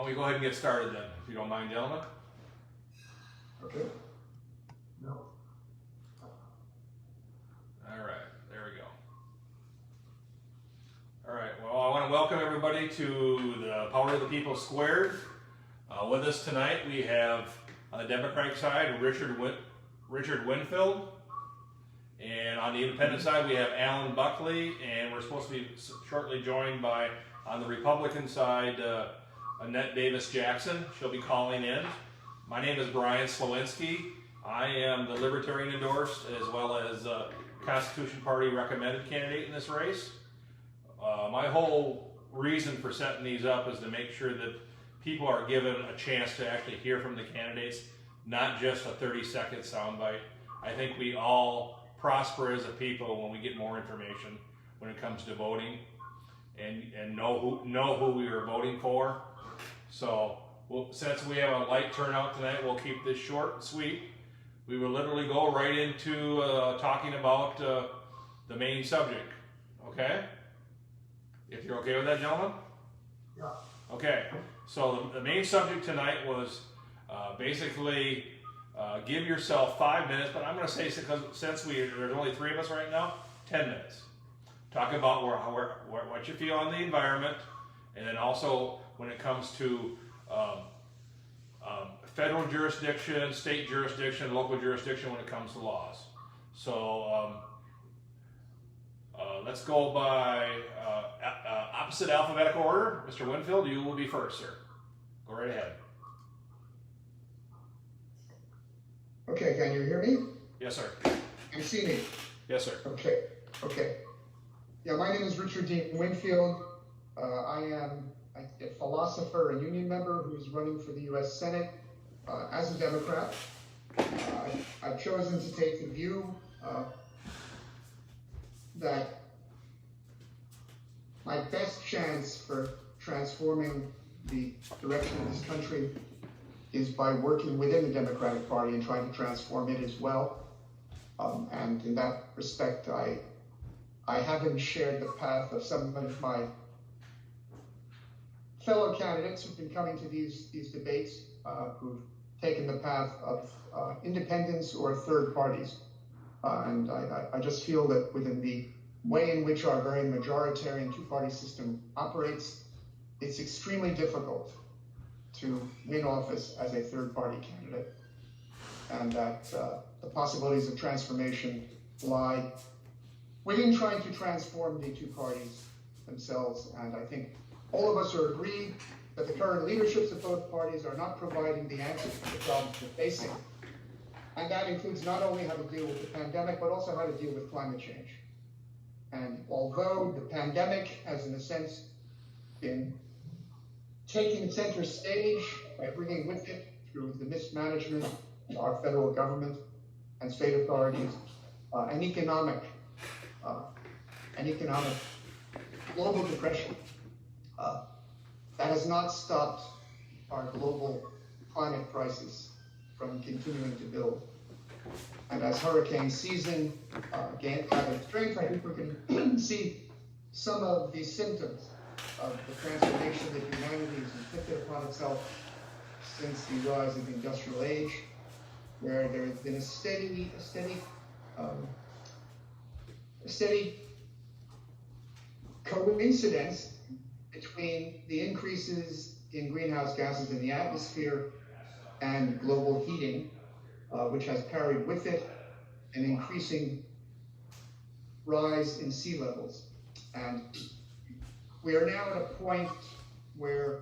don't we go ahead and get started then, if you don't mind, gentlemen? Okay. No. All right, there we go. All right, well, I want to welcome everybody to the Power of the People Squared. With us tonight, we have on the Democratic side, Richard Winfield. And on the independent side, we have Alan Buckley, and we're supposed to be shortly joined by, on the Republican side, Annette Davis Jackson. She'll be calling in. My name is Brian Slowinski. I am the Libertarian endorsed as well as Constitution Party recommended candidate in this race. My whole reason for setting these up is to make sure that people are given a chance to actually hear from the candidates, not just a 30-second soundbite. I think we all prosper as a people when we get more information when it comes to voting and know who we are voting for. So since we have a light turnout tonight, we'll keep this short and sweet. We will literally go right into talking about the main subject, okay? If you're okay with that, gentlemen? Yeah. Okay, so the main subject tonight was basically give yourself 5 minutes, but I'm going to say, because since there's only 3 of us right now, 10 minutes. Talk about what you feel on the environment, and then also when it comes to federal jurisdiction, state jurisdiction, local jurisdiction when it comes to laws. So let's go by opposite alphabetical order. Mr. Winfield, you will be first, sir. Go right ahead. Okay, can you hear me? Yes, sir. Can you see me? Yes, sir. Okay. Yeah, my name is Richard D. Winfield. I am a philosopher and union member who is running for the U.S. Senate as a Democrat. I've chosen to take the view that my best chance for transforming the direction of this country is by working within the Democratic Party and trying to transform it as well. And in that respect, I haven't shared the path of some of my fellow candidates who've been coming to these debates, who've taken the path of independents or third parties. And I just feel that within the way in which our very majoritarian two-party system operates, it's extremely difficult to win office as a third-party candidate, and that the possibilities of transformation lie within trying to transform the two parties themselves. And I think all of us are agreed that the current leaderships of both parties are not providing the answers to the problems we're facing. And that includes not only how to deal with the pandemic, but also how to deal with climate change. And although the pandemic has, in a sense, been taking center stage by bringing with it, through the mismanagement of our federal government and state authorities, an economic global depression that has not stopped our global climate crisis from continuing to build. And as hurricane season gathers strength, I think we can see some of the symptoms of the transformation that humanity has inflicted upon itself since the rise of the industrial age, where there has been a steady coincidence between the increases in greenhouse gases in the atmosphere and global heating, which has carried with it an increasing rise in sea levels. And we are now at a point where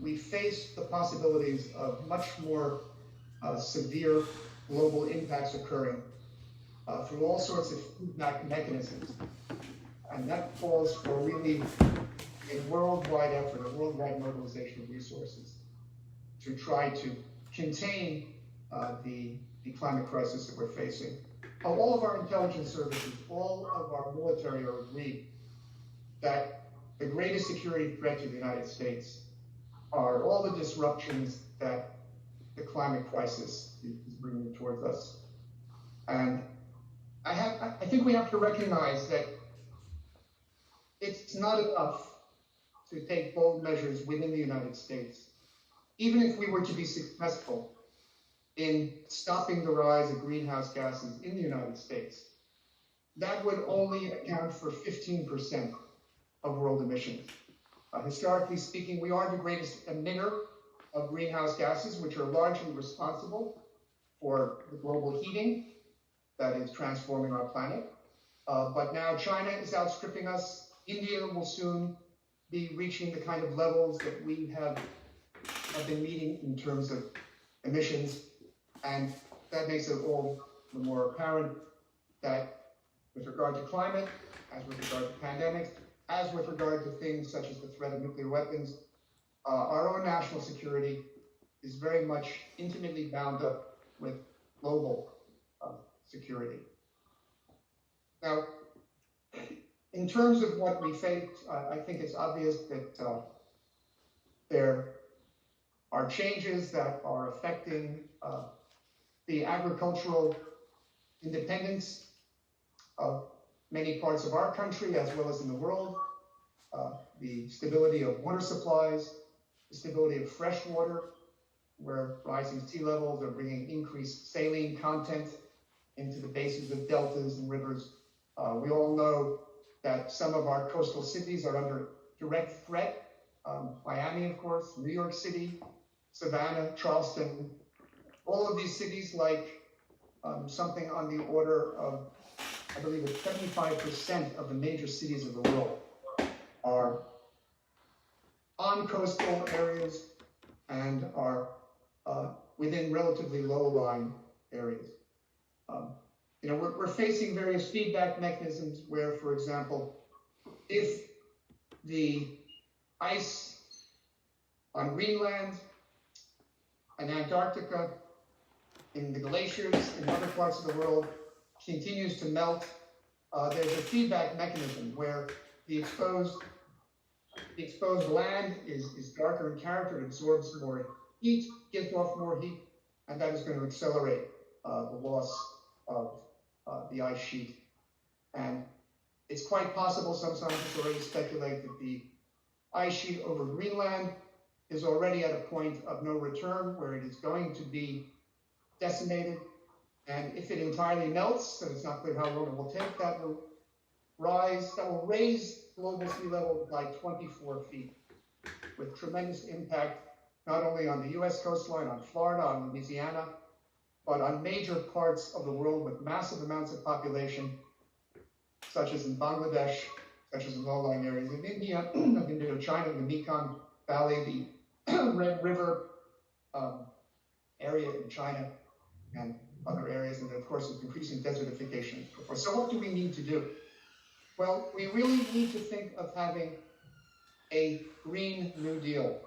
we face the possibilities of much more severe global impacts occurring through all sorts of mechanisms. And that calls for really a worldwide effort, a worldwide mobilization of resources to try to contain the climate crisis that we're facing. All of our intelligence services, all of our military are agreed that the greatest security threat to the United States are all the disruptions that the climate crisis is bringing towards us. And I think we have to recognize that it's not enough to take bold measures within the United States. Even if we were to be successful in stopping the rise of greenhouse gases in the United States, that would only account for 15% of world emissions. Historically speaking, we are the greatest emitter of greenhouse gases, which are largely responsible for the global heating that is transforming our planet. But now China is outstripping us. India will soon be reaching the kind of levels that we have been meeting in terms of emissions. And that makes it all the more apparent that with regard to climate, as with regard to pandemics, as with regard to things such as the threat of nuclear weapons, our own national security is very much intimately bound up with global security. Now, in terms of what we face, I think it's obvious that there are changes that are affecting the agricultural independence of many parts of our country as well as in the world, the stability of water supplies, the stability of fresh water, where rising sea levels are bringing increased saline content into the basins of deltas and rivers. We all know that some of our coastal cities are under direct threat. Miami, of course, New York City, Savannah, Charleston, all of these cities, like something on the order of, I believe it's 75% of the major cities of the world are on coastal areas and are within relatively low-lying areas. You know, we're facing various feedback mechanisms where, for example, if the ice on Greenland and Antarctica, in the glaciers in other parts of the world continues to melt, there's a feedback mechanism where the exposed land is darker in character, it absorbs more heat, gives off more heat, and that is going to accelerate the loss of the ice sheet. And it's quite possible, some scientists already speculate, that the ice sheet over Greenland is already at a point of no return where it is going to be decimated. And if it entirely melts, and it's not clear how long it will take, that will raise global sea level by 24 feet, with tremendous impact not only on the US coastline, on Florida, on Louisiana, but on major parts of the world with massive amounts of population, such as in Bangladesh, such as in low-lying areas of India, of Indochina, the Mekong Valley, the Red River area in China, and other areas, and of course with increasing desertification. So what do we need to do? Well, we really need to think of having a Green New Deal,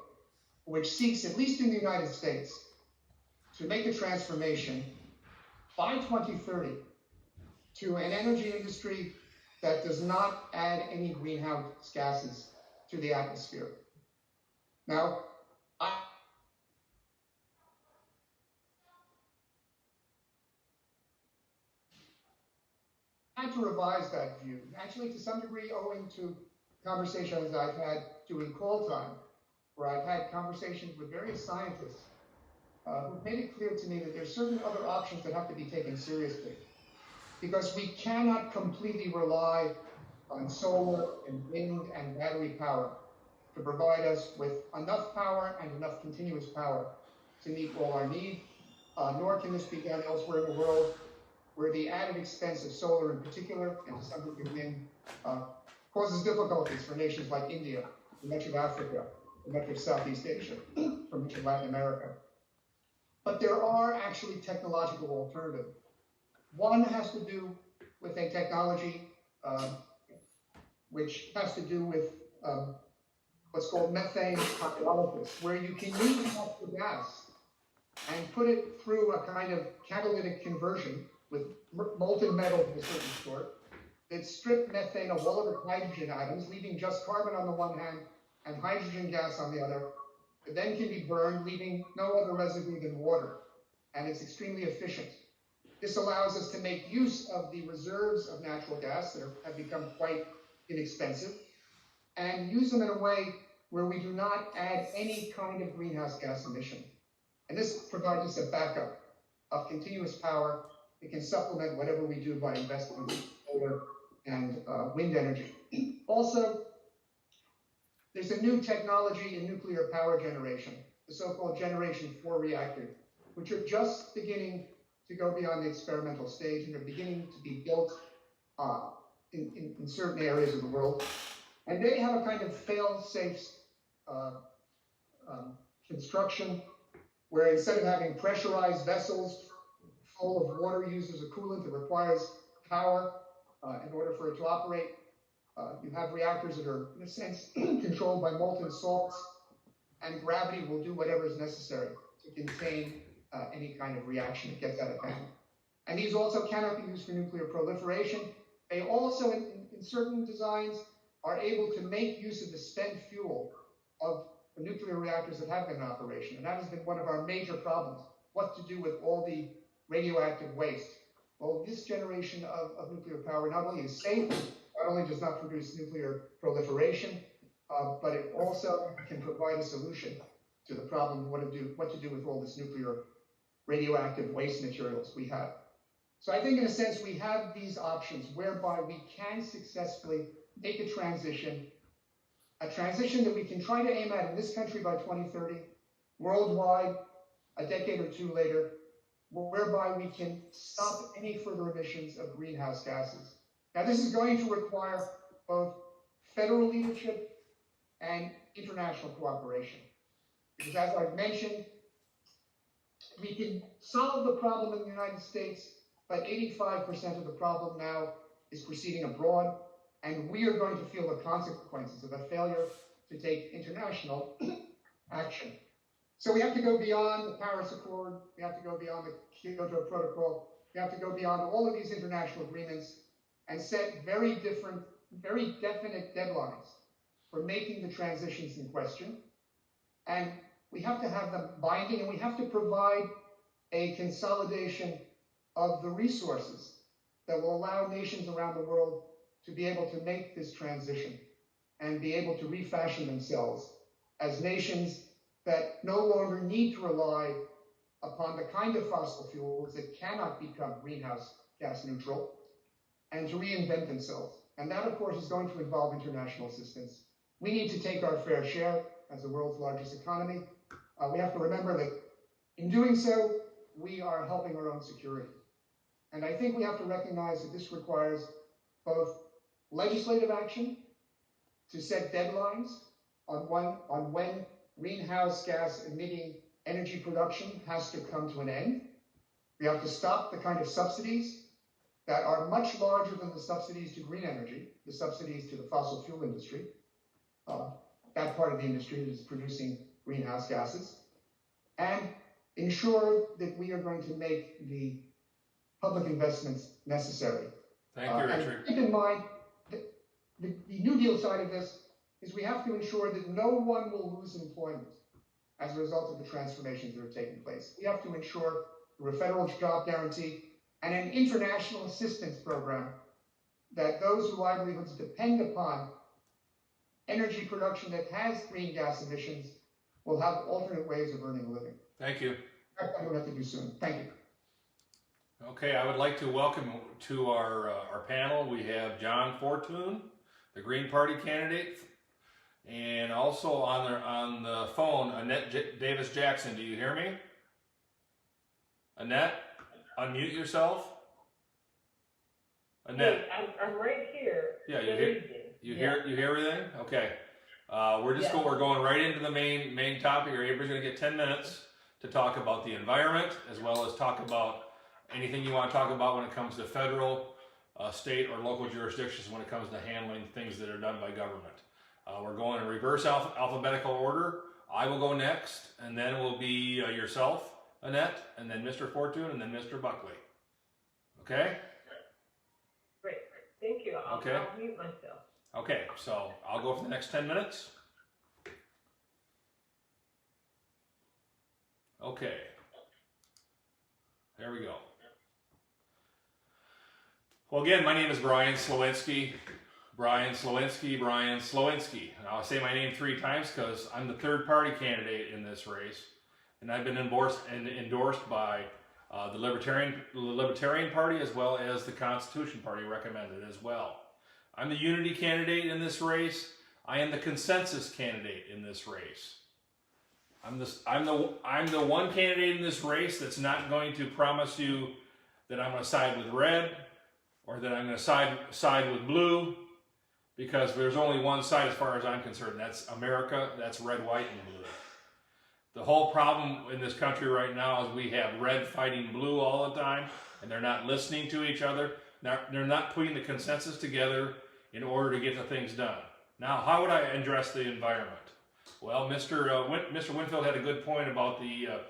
which seeks, at least in the United States, to make a transformation by 2030 to an energy industry that does not add any greenhouse gases to the atmosphere. Now, I had to revise that view, actually to some degree owing to conversations I've had doing call time, where I've had conversations with various scientists who made it clear to me that there's certain other options that have to be taken seriously, because we cannot completely rely on solar and wind and battery power to provide us with enough power and enough continuous power to meet all our needs, nor can this be done elsewhere in the world, where the added expense of solar in particular, and to some degree wind, causes difficulties for nations like India, for much of Africa, for much of Southeast Asia, for much of Latin America. But there are actually technological alternatives. One has to do with a technology which has to do with what's called methane pyrolysis, where you can use natural gas and put it through a kind of catalytic conversion with molten metal of a certain sort that strip methane of all of the hydrogen atoms, leaving just carbon on the one hand and hydrogen gas on the other. It then can be burned, leaving no other residue than water, and it's extremely efficient. This allows us to make use of the reserves of natural gas that have become quite inexpensive, and use them in a way where we do not add any kind of greenhouse gas emission. And this provides us a backup of continuous power that can supplement whatever we do by investing in solar and wind energy. Also, there's a new technology in nuclear power generation, the so-called Generation 4 reactors, which are just beginning to go beyond the experimental stage and are beginning to be built in certain areas of the world. And they have a kind of fail-safe construction where instead of having pressurized vessels full of water used as a coolant that requires power in order for it to operate, you have reactors that are, in a sense, controlled by molten salts, and gravity will do whatever is necessary to contain any kind of reaction that gets out of hand. And these also cannot be used for nuclear proliferation. They also, in certain designs, are able to make use of the spent fuel of the nuclear reactors that have been in operation. And that has been one of our major problems, what to do with all the radioactive waste. Well, this generation of nuclear power not only is safe, not only does not produce nuclear proliferation, but it also can provide a solution to the problem of what to do with all this nuclear radioactive waste materials we have. So I think in a sense we have these options whereby we can successfully make a transition that we can try to aim at in this country by 2030, worldwide a decade or two later, whereby we can stop any further emissions of greenhouse gases. Now this is going to require both federal leadership and international cooperation. Because as I've mentioned, we can solve the problem in the United States, but 85% of the problem now is proceeding abroad, and we are going to feel the consequences of a failure to take international action. So we have to go beyond the Paris Accord, we have to go beyond the Kyoto Protocol, we have to go beyond all of these international agreements and set very definite deadlines for making the transitions in question. And we have to have them binding, and we have to provide a consolidation of the resources that will allow nations around the world to be able to make this transition and be able to refashion themselves as nations that no longer need to rely upon the kind of fossil fuels that cannot become greenhouse gas neutral, and to reinvent themselves. And that, of course, is going to involve international assistance. We need to take our fair share as the world's largest economy. We have to remember that in doing so, we are helping our own security. And I think we have to recognize that this requires both legislative action to set deadlines on when greenhouse gas emitting energy production has to come to an end. We have to stop the kind of subsidies that are much larger than the subsidies to green energy, the subsidies to the fossil fuel industry, that part of the industry that is producing greenhouse gases, and ensure that we are going to make the public investments necessary. Thank you, Richard. And keep in mind, the New Deal side of this is we have to ensure that no one will lose employment as a result of the transformations that are taking place. We have to ensure through a federal job guarantee and an international assistance program that those whose livelihoods depend upon energy production that has green gas emissions will have alternate ways of earning a living. Thank you. That's what we'll have to do soon. Thank you. Okay, I would like to welcome to our panel, we have John Fortune, the Green Party candidate, and also on the phone, Annette Davis Jackson. Do you hear me? Annette, unmute yourself. Annette. Hey, I'm right here. Yeah, you hear everything? Okay. We're going right into the main topic. Everybody's going to get 10 minutes to talk about the environment, as well as talk about anything you want to talk about when it comes to federal, state, or local jurisdictions when it comes to handling things that are done by government. We're going in reverse alphabetical order. I will go next, and then it will be yourself, Annette, and then Mr. Fortune, and then Mr. Buckley. Okay? Great. Thank you. I'll mute myself. Okay, so I'll go for the next 10 minutes. Okay. There we go. Well, again, my name is Brian Slowinski, Brian Slowinski. And I'll say my name 3 times because I'm the third party candidate in this race, and I've been endorsed by the Libertarian Party as well as the Constitution Party recommended as well. I'm the unity candidate in this race. I am the consensus candidate in this race. I'm the one candidate in this race that's not going to promise you that I'm going to side with red or that I'm going to side with blue, because there's only one side as far as I'm concerned. That's America. That's red, white, and blue. The whole problem in this country right now is we have red fighting blue all the time, and they're not listening to each other. They're not putting the consensus together in order to get the things done. Now, how would I address the environment? Well, Mr. Winfield had a good point about the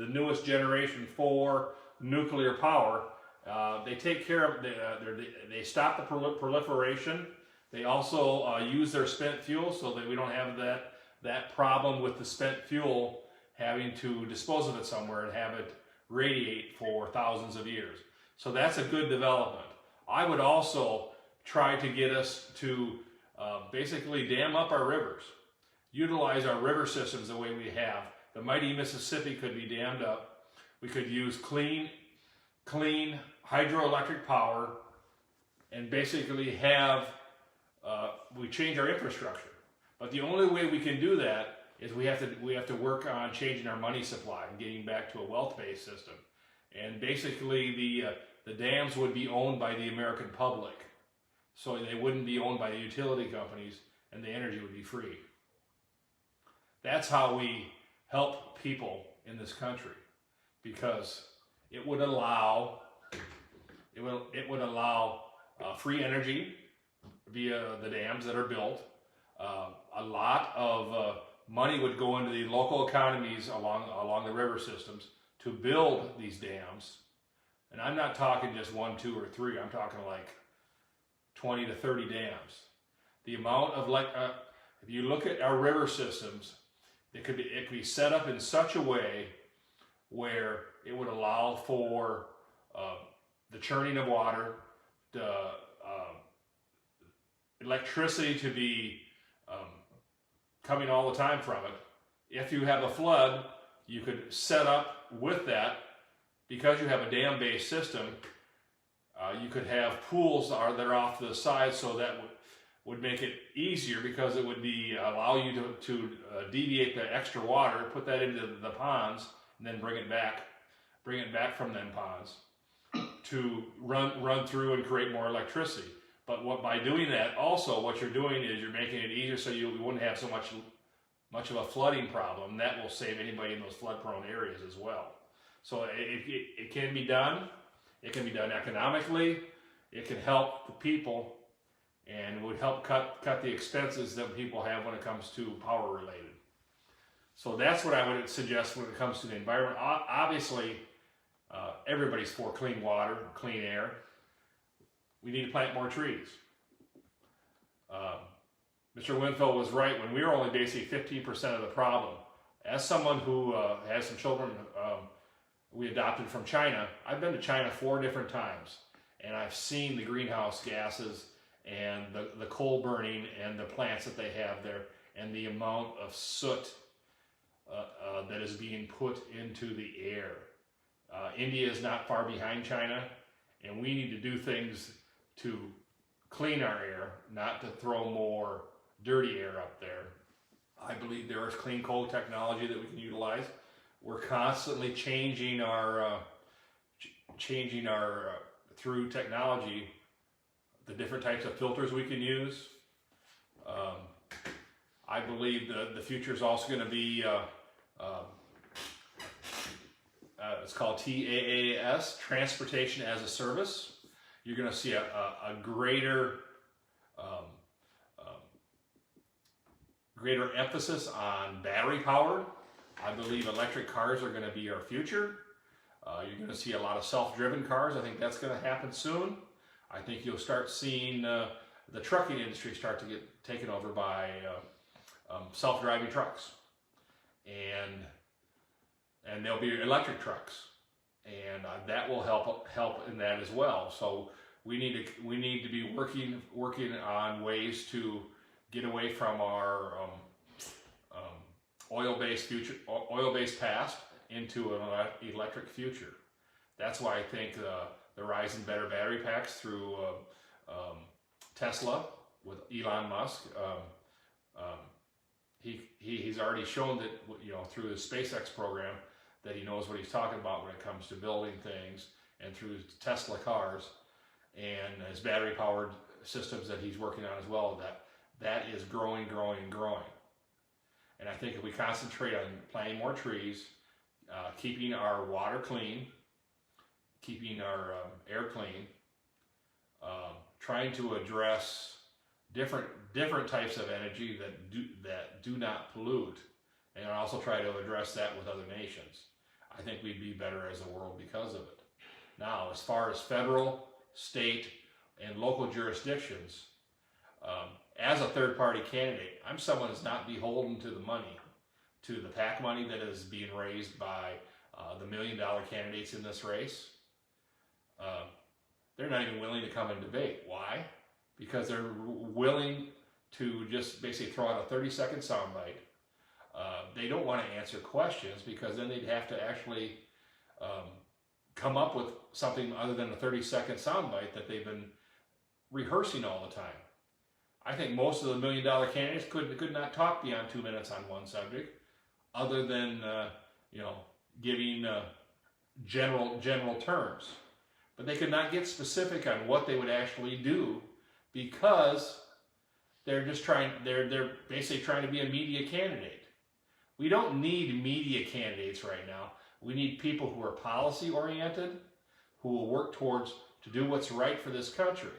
newest generation 4 nuclear power. They take care of, they stop the proliferation. They also use their spent fuel so that we don't have that problem with the spent fuel having to dispose of it somewhere and have it radiate for thousands of years. So that's a good development. I would also try to get us to basically dam up our rivers, utilize our river systems the way we have. The mighty Mississippi could be dammed up. We could use clean hydroelectric power and basically have, we change our infrastructure. But the only way we can do that is we have to work on changing our money supply and getting back to a wealth-based system. And basically the dams would be owned by the American public. So they wouldn't be owned by the utility companies, and the energy would be free. That's how we help people in this country, because it would allow free energy via the dams that are built. A lot of money would go into the local economies along the river systems to build these dams. And I'm not talking just 1, 2, or 3. I'm talking like 20 to 30 dams. The amount of if you look at our river systems, it could be set up in such a way where it would allow for the churning of water, the electricity to be coming all the time from it. If you have a flood, you could set up with that, because you have a dam-based system. You could have pools that are off to the side, so that would make it easier, because it would allow you to deviate the extra water, put that into the ponds, and then bring it back from them ponds to run through and create more electricity. But by doing that, also what you're doing is you're making it easier, so you wouldn't have so much of a flooding problem. That will save anybody in those flood-prone areas as well. So it can be done. It can be done economically. It can help the people, and would help cut the expenses that people have when it comes to power related. So that's what I would suggest when it comes to the environment. Obviously, everybody's for clean water, clean air. We need to plant more trees. Mr. Winfield was right. When we were only basically 15% of the problem, as someone who has some children we adopted from China, I've been to China 4 different times, and I've seen the greenhouse gases and the coal burning and the plants that they have there, and the amount of soot that is being put into the air. India is not far behind China, and we need to do things to clean our air, not to throw more dirty air up there. I believe there is clean coal technology that we can utilize. We're constantly changing our through technology, the different types of filters we can use. I believe the future is also going to be it's called TaaS, Transportation as a Service. You're going to see a greater emphasis on battery powered. I believe electric cars are going to be our future. You're going to see a lot of self-driven cars. I think that's going to happen soon. I think you'll start seeing the trucking industry start to get taken over by self-driving trucks, and there'll be electric trucks, and that will help in that as well. So we need to be working on ways to get away from our oil-based past into an electric future. That's why I think the rise in better battery packs through Tesla with Elon Musk. He's already shown that, you know, through the SpaceX program, that he knows what he's talking about when it comes to building things, and through Tesla cars and his battery powered systems that he's working on as well, that is growing. And I think if we concentrate on planting more trees, keeping our water clean, keeping our air clean, trying to address different types of energy that do not pollute, and also try to address that with other nations, I think we'd be better as a world because of it. Now, as far as federal, state, and local jurisdictions, as a third-party candidate, I'm someone that's not beholden to the money, to the PAC money that is being raised by the $1 million candidates in this race. They're not even willing to come and debate. Why? Because they're willing to just basically throw out a 30-second soundbite. They don't want to answer questions, because then they'd have to actually come up with something other than a 30-second soundbite that they've been rehearsing all the time. I think most of the $1 million candidates could not talk beyond 2 minutes on one subject, other than giving general terms. But they could not get specific on what they would actually do, because they're basically trying to be a media candidate. We don't need media candidates right now. We need people who are policy oriented, who will work towards to do what's right for this country.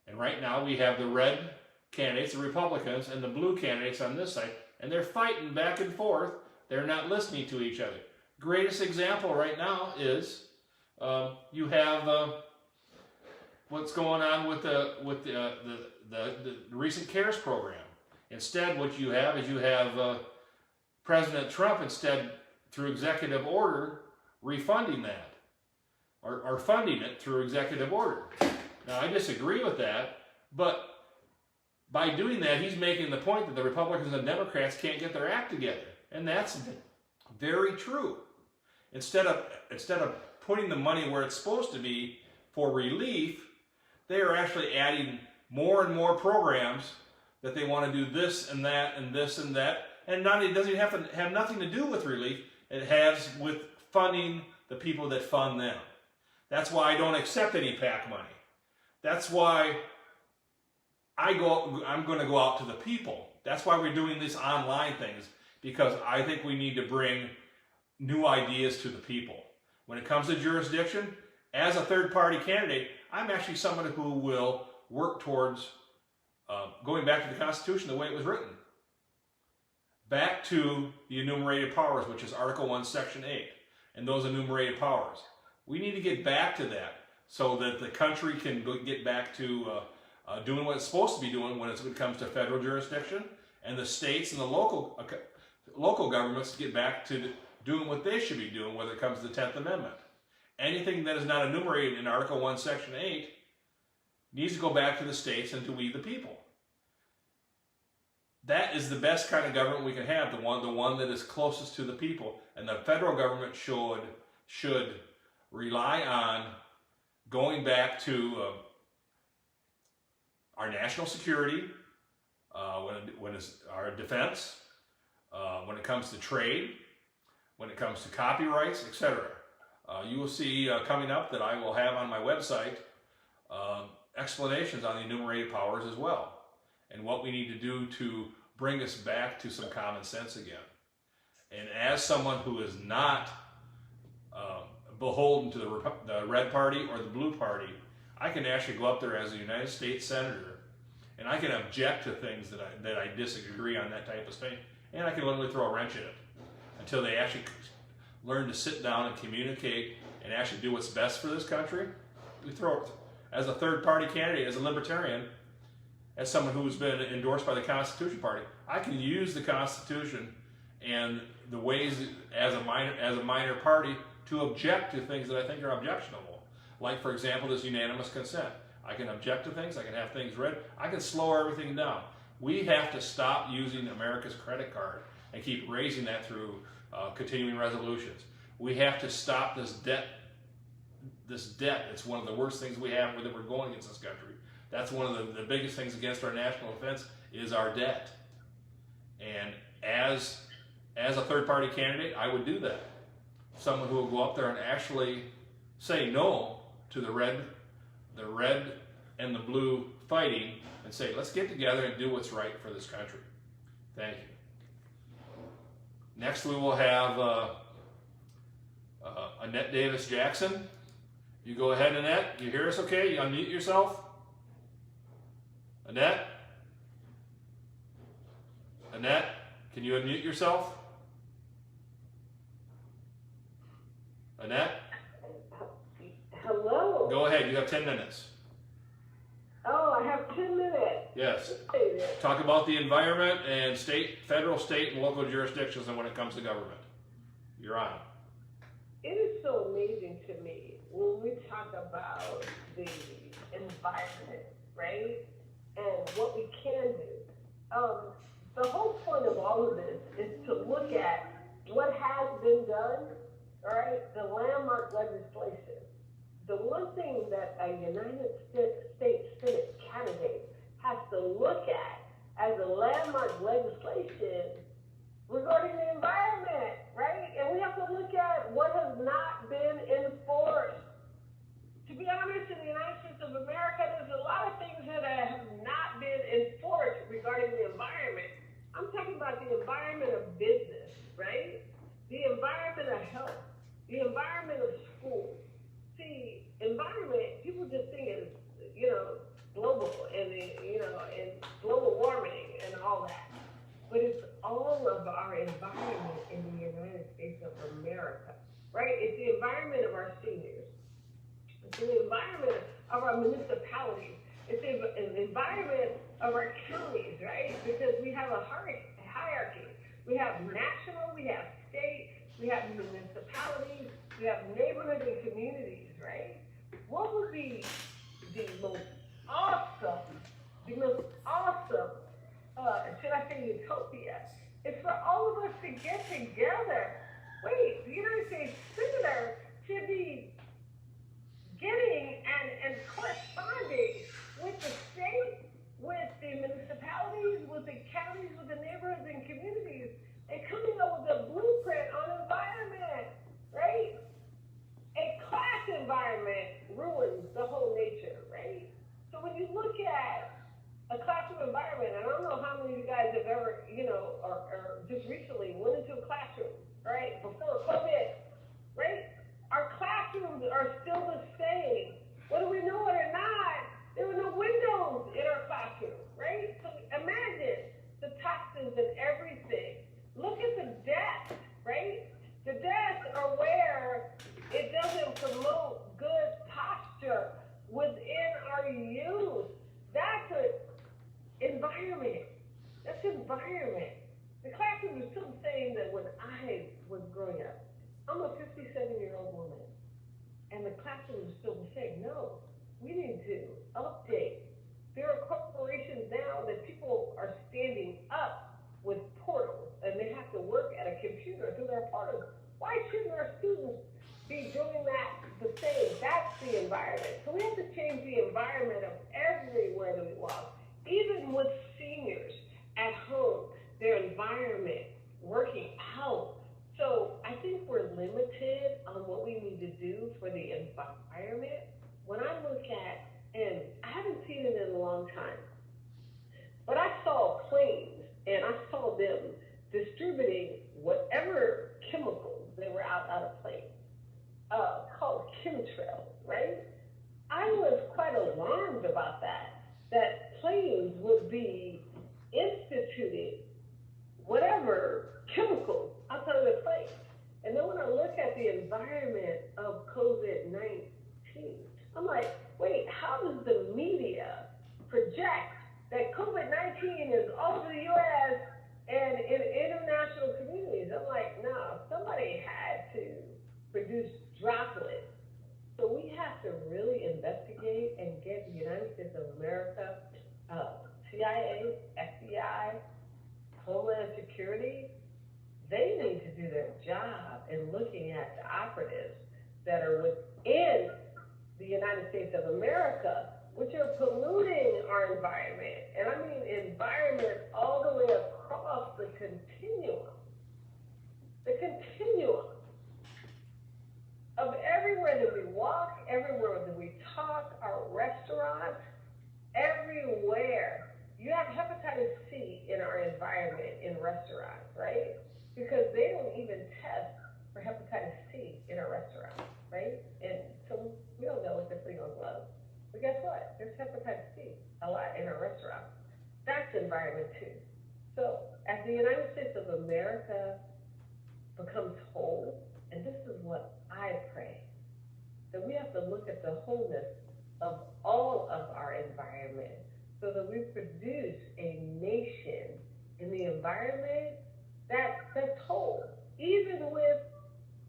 And right now we have the red candidates, the Republicans, and the blue candidates on this side, and they're fighting back and forth. They're not listening to each other. Greatest example right now is you have what's going on with the recent CARES program. Instead, what you have is President Trump, instead, through executive order, refunding that, or funding it through executive order. Now, I disagree with that, but by doing that, he's making the point that the Republicans and Democrats can't get their act together, and that's very true. Instead of putting the money where it's supposed to be for relief, they are actually adding more and more programs that they want to do this and that and this and that, and it doesn't have nothing to do with relief. It has with funding the people that fund them. That's why I don't accept any PAC money. That's why I'm going to go out to the people. That's why we're doing these online things, because I think we need to bring new ideas to the people. When it comes to jurisdiction, as a third-party candidate, I'm actually someone who will work towards going back to the Constitution the way it was written. Back to the enumerated powers, which is Article 1, Section 8, and those enumerated powers. We need to get back to that so that the country can get back to doing what it's supposed to be doing when it comes to federal jurisdiction, and the states and the local governments get back to doing what they should be doing when it comes to the 10th Amendment. Anything that is not enumerated in Article 1, Section 8 needs to go back to the states and to we the people. That is the best kind of government we can have, the one that is closest to the people. And the federal government should rely on going back to our national security, when it's our defense, when it comes to trade, when it comes to copyrights, etc. You will see coming up that I will have on my website explanations on the enumerated powers as well, and what we need to do to bring us back to some common sense again. And as someone who is not beholden to the red party or the blue party, I can actually go up there as a United States Senator, and I can object to things that I disagree on, that type of thing, and I can literally throw a wrench in it until they actually learn to sit down and communicate and actually do what's best for this country. We throw it as a third-party candidate, as a libertarian, as someone who's been endorsed by the Constitution Party. I can use the Constitution and the ways as a minor party to object to things that I think are objectionable. Like, for example, this unanimous consent. I can object to things, I can have things read, I can slow everything down. We have to stop using America's credit card and keep raising that through continuing resolutions. We have to stop this debt. It's one of the worst things we have that we're going against this country. That's one of the biggest things against our national defense is our debt. And as a third-party candidate, I would do that. Someone who will go up there and actually say no to the red and the blue fighting and say, let's get together and do what's right for this country. Thank you. Next we will have Annette Davis Jackson. You go ahead, Annette. You hear us okay? You unmute yourself. Annette? Annette, can you unmute yourself? Annette? Hello? Go ahead, you have 10 minutes. Oh, I have 10 minutes. Yes. Talk about the environment and federal, state, and local jurisdictions and when it comes to government. You're on. It is so amazing to me when we talk about the environment, right? And what we can do. The whole point of all of this is to look at what has been done, all right? The landmark legislation. The one thing that a United States Senate candidate has to look at as a landmark legislation regarding the environment, right? And we have to look at what has not been enforced. To be honest, in the United States of America, there's a lot of things that have not been enforced regarding the environment. I'm talking about the environment of business, right? The environment of health, the environment of school. See, environment, people just think it's, global and, and global warming and all that. But it's all of our environment in the United States of America, right? It's the environment of our seniors. It's the environment of our municipalities. It's the environment of our counties, right? Because we have a hierarchy. We have national, we have state, we have municipalities, we have neighborhoods and communities, right? What would be the most awesome, should I say utopia, is for all of us to get together. Wait, the United States Senator should be getting and corresponding with the state, with the municipalities, with the counties, with the neighborhoods and communities, and coming up with a blueprint on environment, right? A class environment ruins the whole nature, right? So when you look at a classroom environment, and I don't know how many of you guys have ever, or just recently went into a classroom, right, before COVID, right? Our classrooms are still the same. Whether we know it or not, there were no windows in our classroom, right? So imagine the toxins and everything. Look at the desks, right? The desks are where it doesn't promote good posture within our youth. That's an environment. That's environment. The classroom is still the same that when I was growing up. I'm a 57-year-old woman, and the classroom is still the same. No, we need to update. There are corporations now that people are standing up with portals, and they have to work at a computer through their portals. Why shouldn't our students be doing that the same? That's the environment. So we have to change the environment of everywhere that we walk, even with seniors at home, their environment, working out. So I think we're limited on what we need to do for the environment. When I look at, and I haven't seen it in a long time, but I saw planes and I saw them distributing whatever chemicals they were out of planes, called chemtrails, right? I was quite alarmed about that planes would be instituted whatever chemicals outside of the plane. And then when I look at the environment of COVID-19, I'm like, wait, how does the media project that COVID-19 is all over the U.S. and in international communities? I'm like, no, somebody had to produce droplets. So we have to really Homeland Security, they need to do their job in looking at the operatives that are within the United States of America, which are polluting our environment. And I mean environment all the way across the continuum. The continuum of everywhere that we walk, everywhere that we talk, our restaurants, everywhere. You have hepatitis C in our environment in restaurants, right? Because they don't even test for hepatitis C in our restaurants, right? And so we don't know if they're putting on gloves. But guess what? There's hepatitis C a lot in our restaurants. That's environment too. So as the United States of America becomes whole, and this is what I pray, that we have to look at the wholeness of all of our environment so that we produce a nation in the environment that's whole. Even with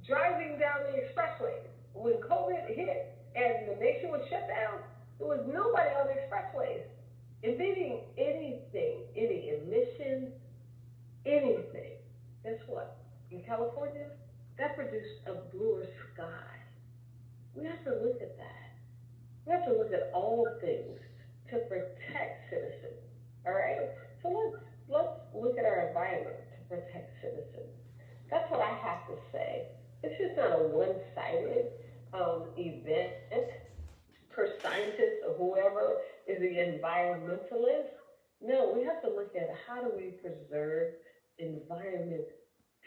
driving down the expressways, when COVID hit and the nation was shut down, there was nobody on the expressways emitting anything, any emissions, anything. Guess what? In California, that produced a bluer sky. We have to look at that. We have to look at all things to protect citizens. All right? So let's look at our environment to protect citizens. That's what I have to say. It's just not a one-sided event per scientist or whoever is the environmentalist. No, we have to look at how do we preserve environment,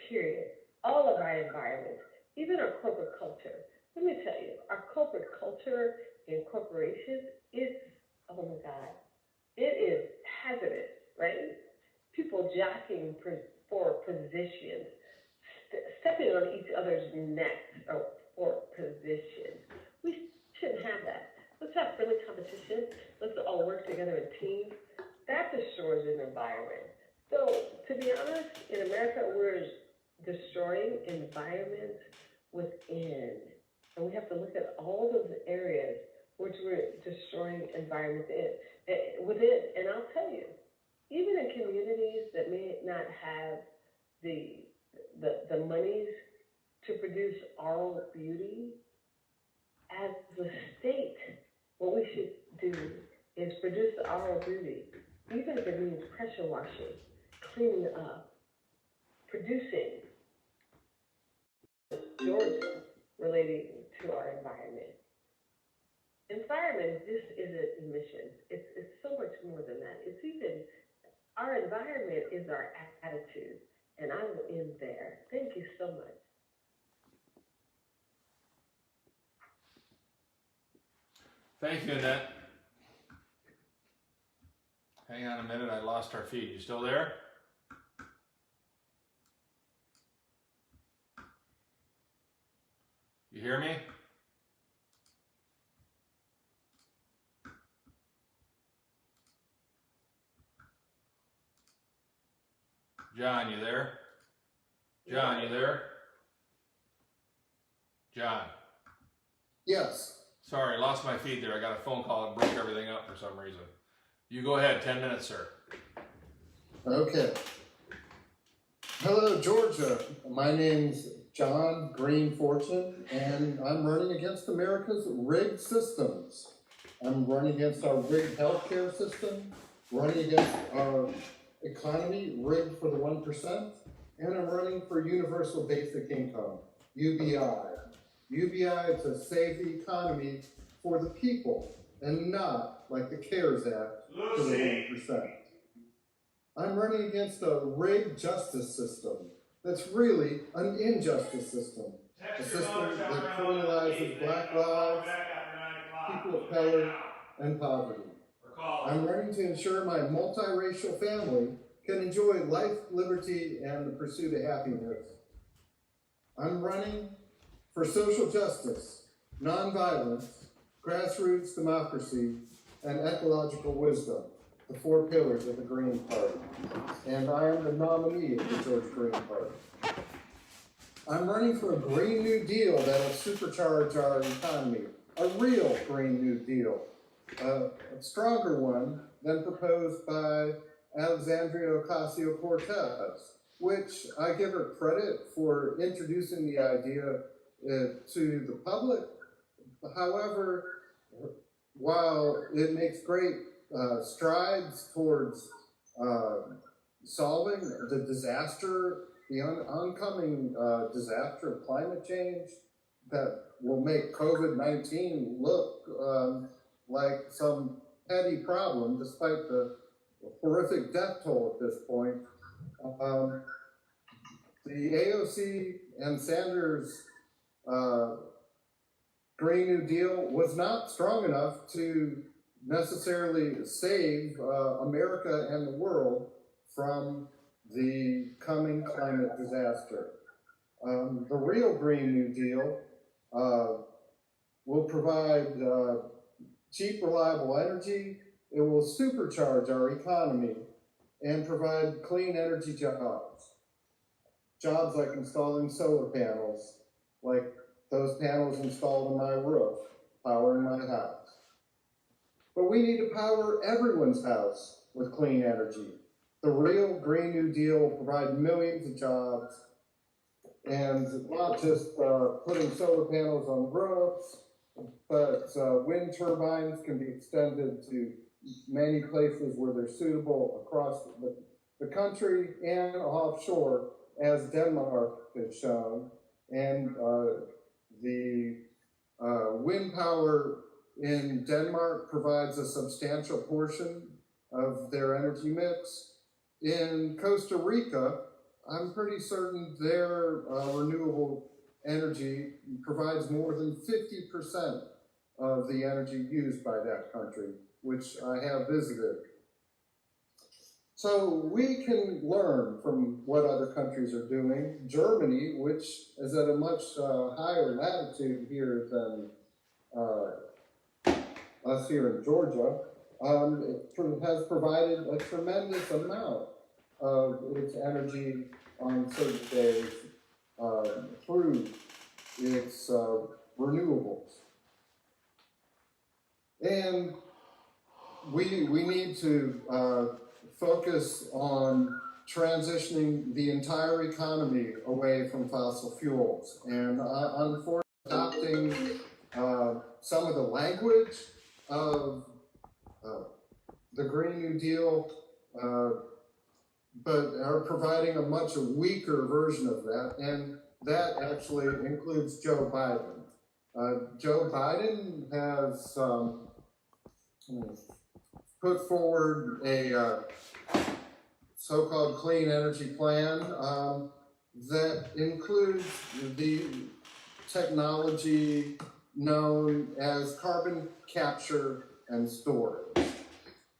period. All of our environments, even our corporate culture. Let me tell you, our corporate culture in corporations is, oh my God, it is hazardous, right? People jockeying for positions, stepping on each other's necks for positions. We shouldn't have that. Let's have friendly competition. Let's all work together in teams. That destroys an environment. So, to be honest, in America, we're destroying environments within. And we have to look at all those areas which we're destroying environments within. And I'll tell you, even in communities that may not have the monies to produce oral beauty, as the state, what we should do is produce the oral beauty, even if it means pressure washing, cleaning up, producing Georgia relating to our environment. Environment just isn't emissions. It's so much more than that. It's even, our environment is our attitude. And I will end there. Thank you so much. Thank you, Annette. Hang on a minute, I lost our feed. You still there? You hear me? John, you there? John, you there? John. Yes. Sorry, lost my feed there. I got a phone call and broke everything up for some reason. You go ahead, 10 minutes, sir. Okay. Hello, Georgia. My name's John Green Fortune, and I'm running against America's rigged systems. I'm running against our rigged healthcare system, running against our economy rigged for the 1%, and I'm running for universal basic income, UBI. UBI is to save the economy for the people and not like the CARES Act for the 1%. I'm running against a rigged justice system that's really an injustice system, a system that criminalizes black lives, people of color, and poverty. I'm running to ensure my multiracial family can enjoy life, liberty, and the pursuit of happiness. I'm running for social justice, nonviolence, grassroots democracy, and ecological wisdom, the 4 pillars of the Green Party. And I am the nominee of the Georgia Green Party. I'm running for a Green New Deal that will supercharge our economy, a real Green New Deal, a stronger one than proposed by Alexandria Ocasio-Cortez, which I give her credit for introducing the idea to the public. However, while it makes great strides towards solving the disaster, the oncoming disaster of climate change that will make COVID-19 look like some petty problem, despite the horrific death toll at this point. The AOC and Sanders Green New Deal was not strong enough to necessarily save America and the world from the coming climate disaster. The real Green New Deal will provide cheap, reliable energy. It will supercharge our economy and provide clean energy jobs. Jobs like installing solar panels, like those panels installed on my roof, powering my house. But we need to power everyone's house with clean energy. The real Green New Deal will provide millions of jobs, and not just putting solar panels on roofs, but wind turbines can be extended to many places where they're suitable across the country and offshore, as Denmark has shown. And the wind power in Denmark provides a substantial portion of their energy mix. In Costa Rica, I'm pretty certain their renewable energy provides more than 50% of the energy used by that country, which I have visited. So we can learn from what other countries are doing. Germany, which is at a much higher latitude here than us here in Georgia, has provided a tremendous amount of its energy on certain days through its renewables. And we need to focus on transitioning the entire economy away from fossil fuels. And unfortunately, adopting some of the language of the Green New Deal, but are providing a much weaker version of that, and that actually includes Joe Biden. Joe Biden has put forward a so-called clean energy plan that includes the technology known as carbon capture and storage.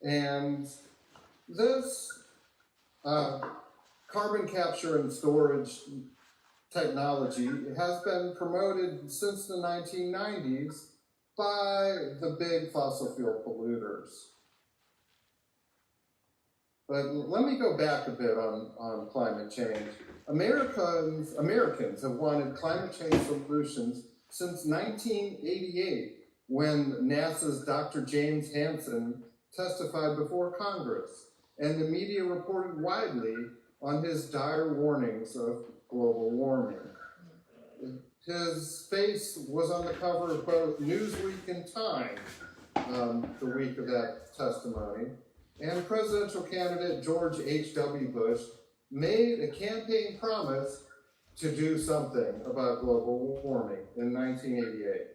And this carbon capture and storage technology has been promoted since the 1990s by the big fossil fuel polluters. But let me go back a bit on climate change. Americans have wanted climate change solutions since 1988, when NASA's Dr. James Hansen testified before Congress, and the media reported widely on his dire warnings of global warming. His face was on the cover of both Newsweek and Time the week of that testimony. And presidential candidate George H.W. Bush made a campaign promise to do something about global warming in 1988.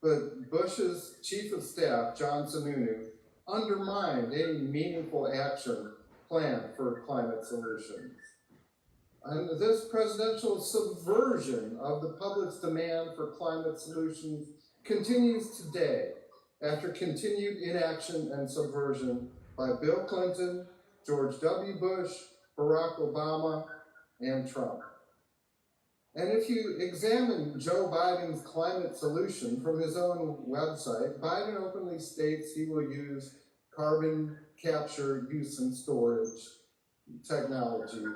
But Bush's chief of staff, John Sununu, undermined any meaningful action plan for climate solutions. And this presidential subversion of the public's demand for climate solutions continues today after continued inaction and subversion by Bill Clinton, George W. Bush, Barack Obama, and Trump. And if you examine Joe Biden's climate solution from his own website, Biden openly states he will use carbon capture, use, and storage technology,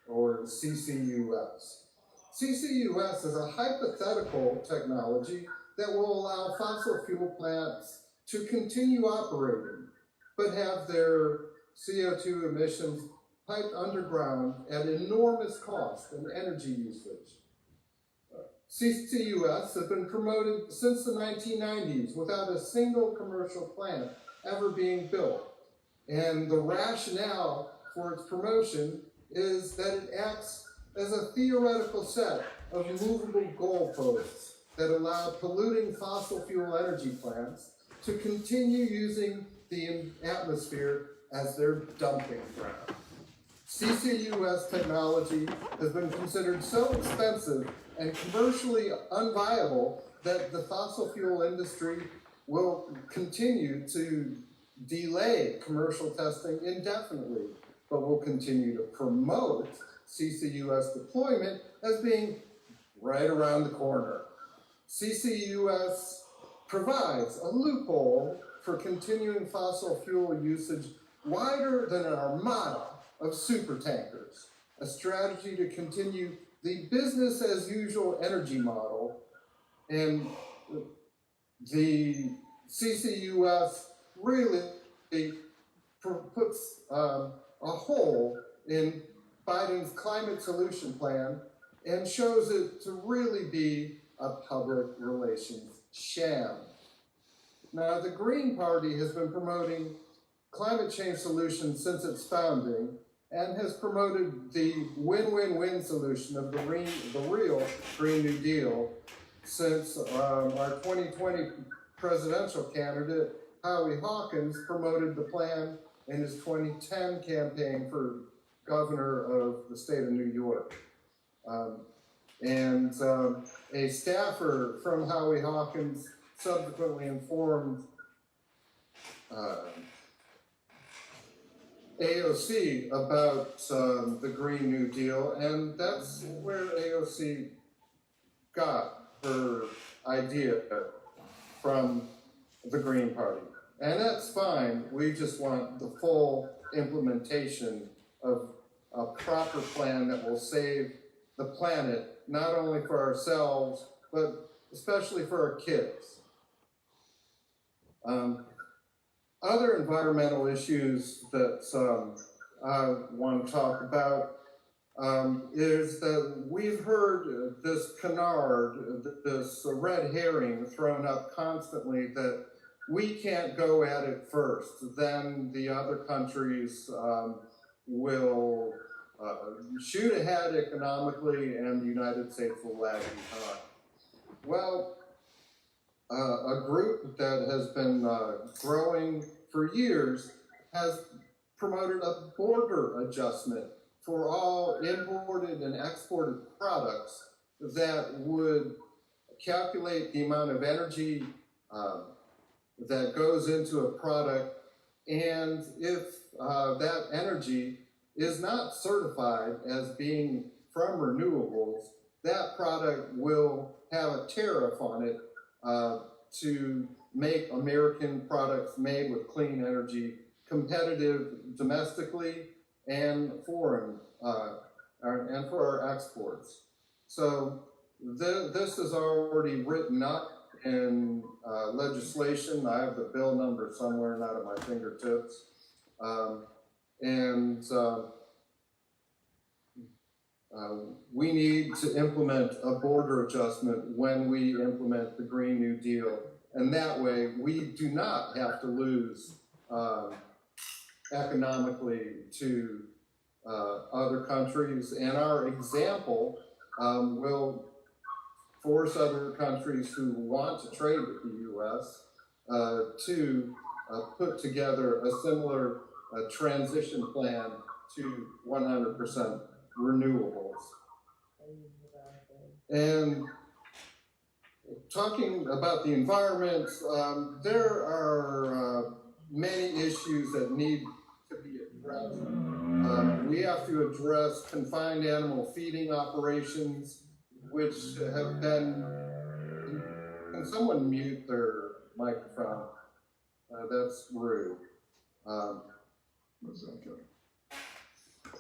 or CCUS. CCUS is a hypothetical technology that will allow fossil fuel plants to continue operating, but have their CO2 emissions piped underground at enormous cost and energy usage. CCUS has been promoted since the 1990s without a single commercial plant ever being built. And the rationale for its promotion is that it acts as a theoretical set of movable goalposts that allow polluting fossil fuel energy plants to continue using the atmosphere as their dumping ground. CCUS technology has been considered so expensive and commercially unviable that the fossil fuel industry will continue to delay commercial testing indefinitely, but will continue to promote CCUS deployment as being right around the corner. CCUS provides a loophole for continuing fossil fuel usage wider than an armada of supertankers, a strategy to continue the business as usual energy model, and the CCUS really puts a hole in Biden's climate solution plan and shows it to really be a public relations sham. Now, the Green Party has been promoting climate change solutions since its founding and has promoted the win-win-win solution of the real Green New Deal since our 2020 presidential candidate, Howie Hawkins, promoted the plan in his 2010 campaign for governor of the state of New York. A staffer from Howie Hawkins subsequently informed AOC about the Green New Deal, and that's where AOC got her idea from the Green Party. And that's fine, we just want the full implementation of a proper plan that will save the planet, not only for ourselves, but especially for our kids. Other environmental issues that I want to talk about is that we've heard this canard, this red herring thrown up constantly that we can't go at it first, then the other countries will shoot ahead economically and the United States will lag behind. Well, a group that has been growing for years has promoted a border adjustment for all imported and exported products that would calculate the amount of energy that goes into a product, and if that energy is not certified as being from renewables, that product will have a tariff on it to make American products made with clean energy competitive domestically and foreign, and for our exports. So this is already written up in legislation. I have the bill number somewhere, not at my fingertips. We need to implement a border adjustment when we implement the Green New Deal. And that way, we do not have to lose economically to other countries. And our example will force other countries who want to trade with the U.S. To put together a similar transition plan to 100% renewables. And talking about the environment, there are many issues that need to be addressed. We have to address confined animal feeding operations, which have been, can someone mute their microphone? That's rude.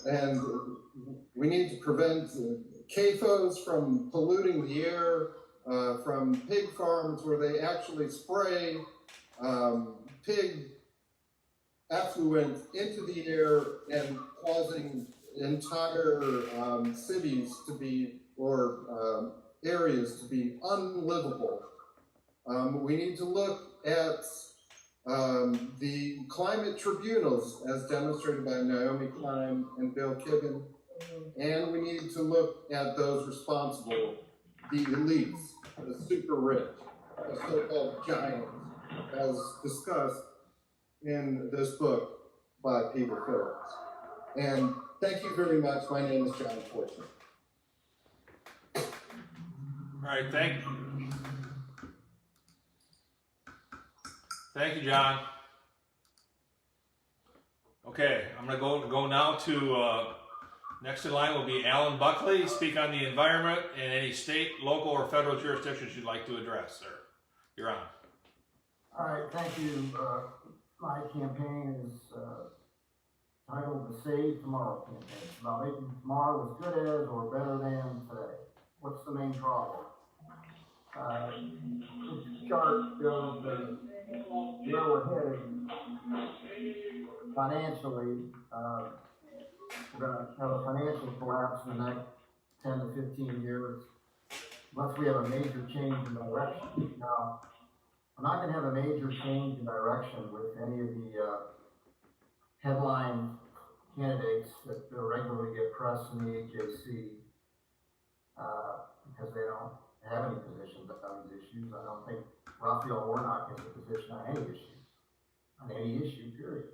And we need to prevent CAFOs from polluting the air, from pig farms where they actually spray pig effluent into the air and causing entire cities to be, or areas to be unlivable. We need to look at the climate tribunals as demonstrated by Naomi Klein and Bill Kibben, and we need to look at those responsible, the elites, the super rich, the so-called giants, as discussed in this book by Peter Phillips. And thank you very much. My name is John Fortune. All right, thank you, John. Okay, I'm going to go now to next in line will be Alan Buckley. Speak on the environment and any state, local, or federal jurisdictions you'd like to address, sir. You're on. All right, thank you. My campaign is titled the Save Tomorrow campaign. It's about making tomorrow as good as or better than today. What's the main problem? This chart shows where we're headed financially. We're going to have a financial collapse in the next 10 to 15 years unless we have a major change in direction. Now, we're not going to have a major change in direction with any of the headline candidates that regularly get pressed in the HAC because they don't have any positions on these issues. I don't think Raphael Warnock has a position on any issue, period.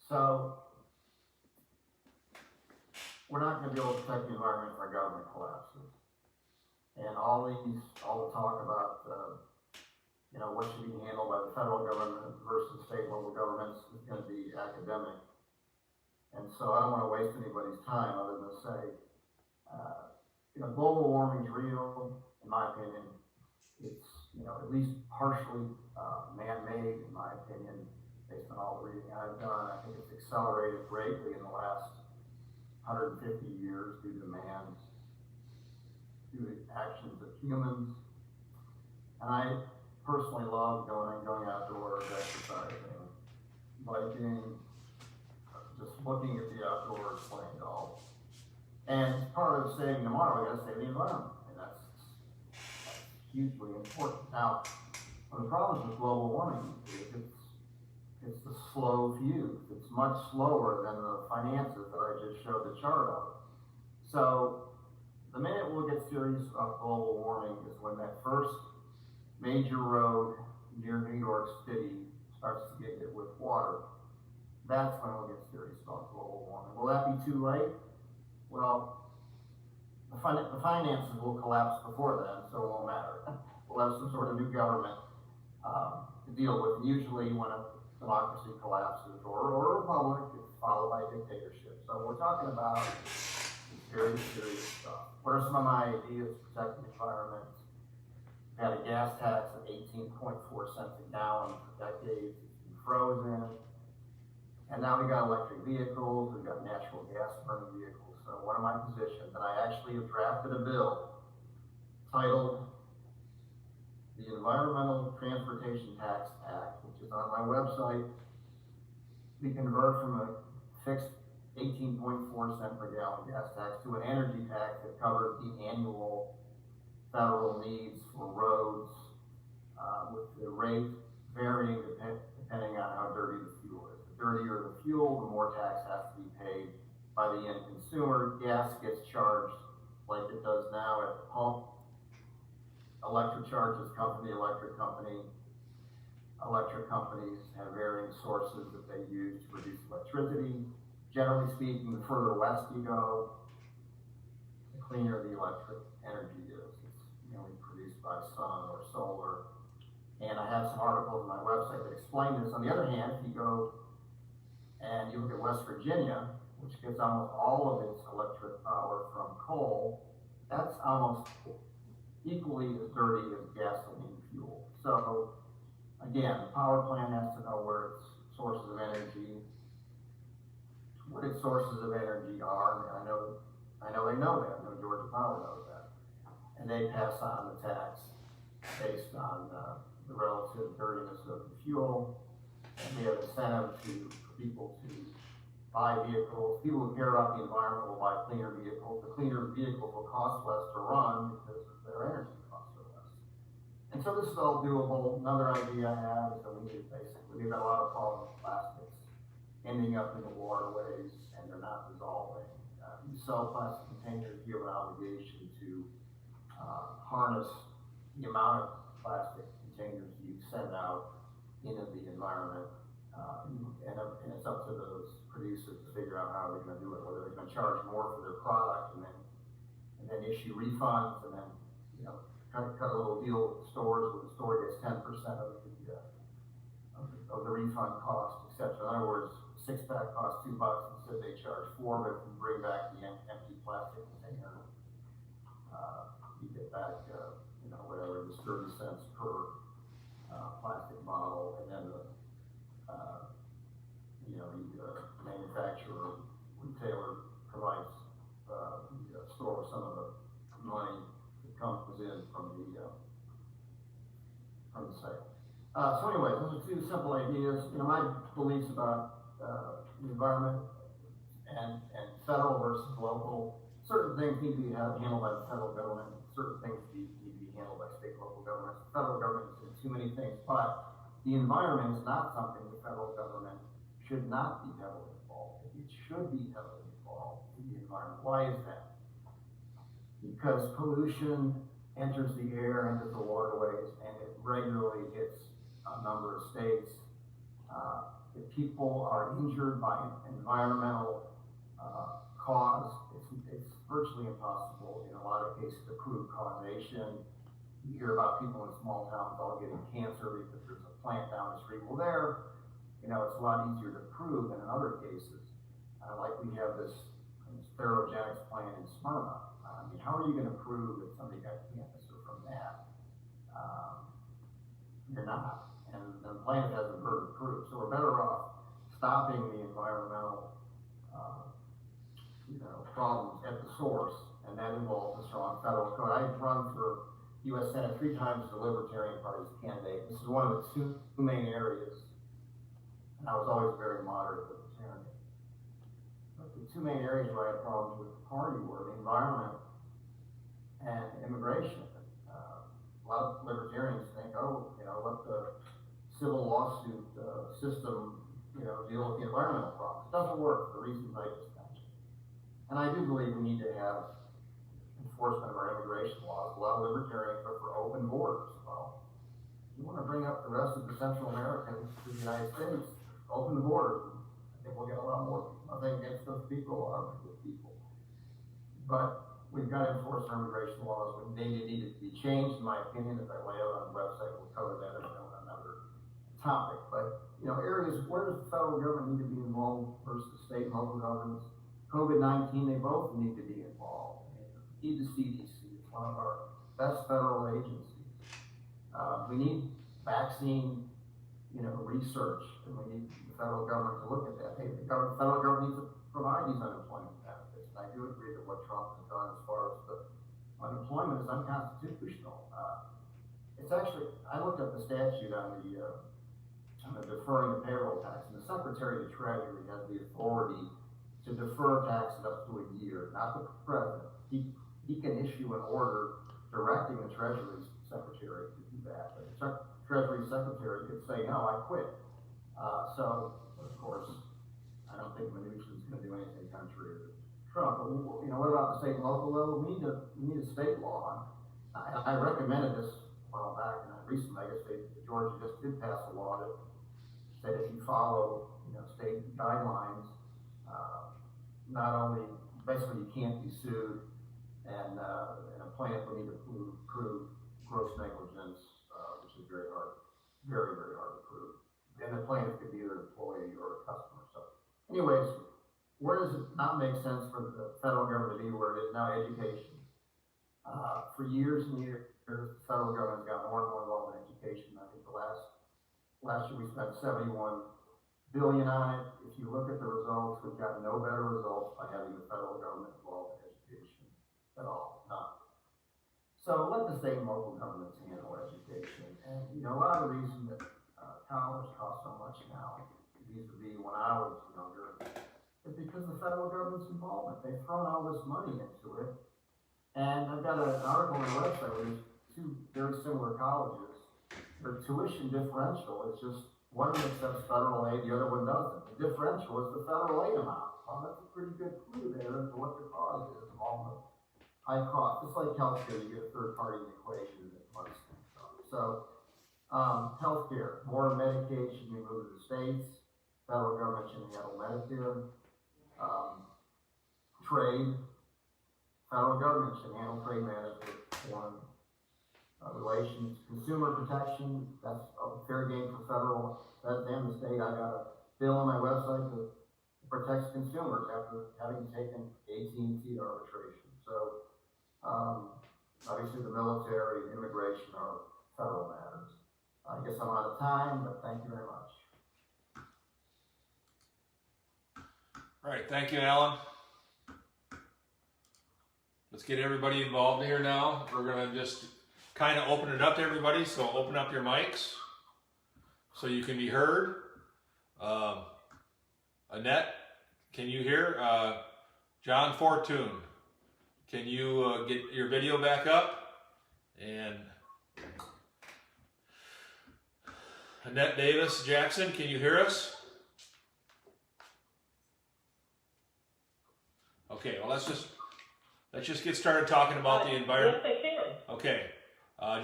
So we're not going to be able to protect the environment if our government collapses. And all the talk about, what should be handled by the federal government versus state and local governments is going to be academic. And so I don't want to waste anybody's time other than to say, global warming is real, in my opinion. It's, at least partially man-made, in my opinion, based on all the reading I've done. I think it's accelerated greatly in the last 150 years due to man's, due to actions of humans. And I personally love going outdoors, exercising, biking, just looking at the outdoors, playing golf. And part of saving tomorrow, we got to save the environment, and that's hugely important. Now, one of the problems with global warming is it's the slow fuse. It's much slower than the finances that I just showed the chart of. So the minute we'll get serious about global warming is when that first major road near New York City starts to get hit with water. That's when we'll get serious about global warming. Will that be too late? Well, the finances will collapse before then, so it won't matter. We'll have some sort of new government to deal with. And usually when a democracy collapses or a republic, it's followed by dictatorship. So we're talking about very serious stuff. What are some of my ideas to protect the environment? We had a gas tax of 18.4 cents a gallon for decades. It's been frozen. And now we got electric vehicles, we've got natural gas burning vehicles. So one of my positions, and I actually have drafted a bill titled the Environmental Transportation Tax Act, which is on my website. We convert from a fixed 18.4 cent per gallon gas tax to an energy tax that covers the annual federal needs for roads, with the rate varying depending on how dirty the fuel is. The dirtier the fuel, the more tax has to be paid by the end consumer. Gas gets charged like it does now at the pump. Electric charges come from the electric company. Electric companies have varying sources that they use to produce electricity. Generally speaking, the further west you go, the cleaner the electric energy is. It's mainly produced by sun or solar. And I have some articles on my website that explain this. On the other hand, if you go and you look at West Virginia, which gets almost all of its electric power from coal, that's almost equally as dirty as gasoline fuel. So again, the power plant has to know where its sources of energy, what its sources of energy are. And I know they know that. I know Georgia Power knows that. And they pass on the tax based on the relative dirtiness of the fuel. and we have incentive for people to buy vehicles. People who care about the environment will buy cleaner vehicles. The cleaner vehicles will cost less to run because their energy costs are less. And so this is all doable. Another idea I have is that we've got a lot of problems with plastics ending up in the waterways and they're not dissolving. You sell plastic containers, you have an obligation to harness the amount of plastic containers you send out into the environment. And it's up to those producers to figure out how they're going to do it, whether they're going to charge more for their product and then issue refunds and then, cut a little deal with the stores where the store gets 10% of the refund cost, etc. In other words, a 6-pack costs $2, instead they charge $4, but if you bring back the empty plastic container, you get back, whatever it is, 30 cents per plastic bottle, and then the manufacturer, retailer provides the store with some of the money that comes in from the sale. So anyway, those are two simple ideas. My beliefs about the environment and federal versus local. Certain things need to be handled by the federal government. Certain things need to be handled by state and local governments. The federal government is doing too many things, but the environment is not something the federal government should not be heavily involved in. It should be heavily involved in the environment. Why is that? Because pollution enters the air, enters the waterways, and it regularly hits a number of states. If people are injured by environmental cause, it's virtually impossible in a lot of cases to prove causation. You hear about people in small towns all getting cancer because there's a plant down the street. Well, it's a lot easier to prove than in other cases. Like we have this Therogenics plant in Smyrna. How are you going to prove that somebody got cancer from that? You're not. And the plant has a burden of proof. So we're better off stopping the environmental problems at the source, and that involves a strong federal code. I've run for U.S. Senate 3 times as the Libertarian Party's candidate. This is one of the two main areas, and I was always a very moderate Libertarian. But the two main areas where I had problems with the party were the environment and immigration. A lot of Libertarians think, let the civil lawsuit system, deal with the environmental problems. It doesn't work for the reasons I just mentioned. And I do believe we need to have enforcement of our immigration laws. A lot of Libertarians are for open borders. Well, you want to bring up the rest of the Central Americans to the United States, open the borders. I think we'll get a lot more. Nothing against those people, a lot of good people. But we've got to enforce our immigration laws. They need to be changed, in my opinion. As I lay out on the website, we'll cover that in another topic. But, areas where does the federal government need to be involved versus state and local governments? COVID-19, they both need to be involved. We need the CDC. It's one of our best federal agencies. We need vaccine, research, and we need the federal government to look at that. Hey, the federal government needs to provide these unemployment benefits. And I do agree that what Trump has done as far as the unemployment is unconstitutional. It's actually, I looked up the statute on the deferring the payroll tax, and the Secretary of the Treasury has the authority to defer taxes up to a year, not the president. He can issue an order directing the Treasury Secretary to do that. But the Treasury Secretary could say, no, I quit. So, of course, I don't think Mnuchin's going to do anything contrary to Trump. But, what about the state and local level? We need a state law. I recommended this a while back, and recently, I guess Georgia just did pass a law that said if you follow, state guidelines, not only, basically you can't be sued, and a plaintiff will need to prove gross negligence, which is very, very hard to prove. And the plaintiff could be either an employee or a customer. So, anyways, where does it not make sense for the federal government to be where it is now? Education. For years and years, the federal government's got more and more involved in education. I think the last year we spent $71 billion on it. If you look at the results, we've got no better results by having the federal government involved in education at all. None. So let the state and local governments handle education. And a lot of the reason that college costs so much now, vis-a-vis when I was younger, it's because of the federal government's involvement. They've thrown all this money into it. And I've got an article on the website where there's two very similar colleges. Their tuition differential is just, one of them accepts federal aid, the other one doesn't. The differential is the federal aid amount. Well, that's a pretty good clue there as to what the cause is of all the high cost. It's like healthcare, you get a third party in the equation that plugs things up. So, healthcare, more Medicaid should be moved to the states. Federal government should handle Medicare. Trade, federal government should handle trade management, foreign relations, consumer protection. That's a fair game for federal, feds and the state. I got a bill on my website that protects consumers after having taken AT&T arbitration. So, obviously the military, immigration are federal matters. I guess I'm out of time, but thank you very much. All right, thank you, Alan. Let's get everybody involved here now. We're gonna just kind of open it up to everybody, so open up your mics so you can be heard. Annette, can you hear? John Fortune, can you get your video back up? And Annette Davis Jackson, can you hear us? Okay, well let's just get started talking about the environment. Yes, I can. Okay,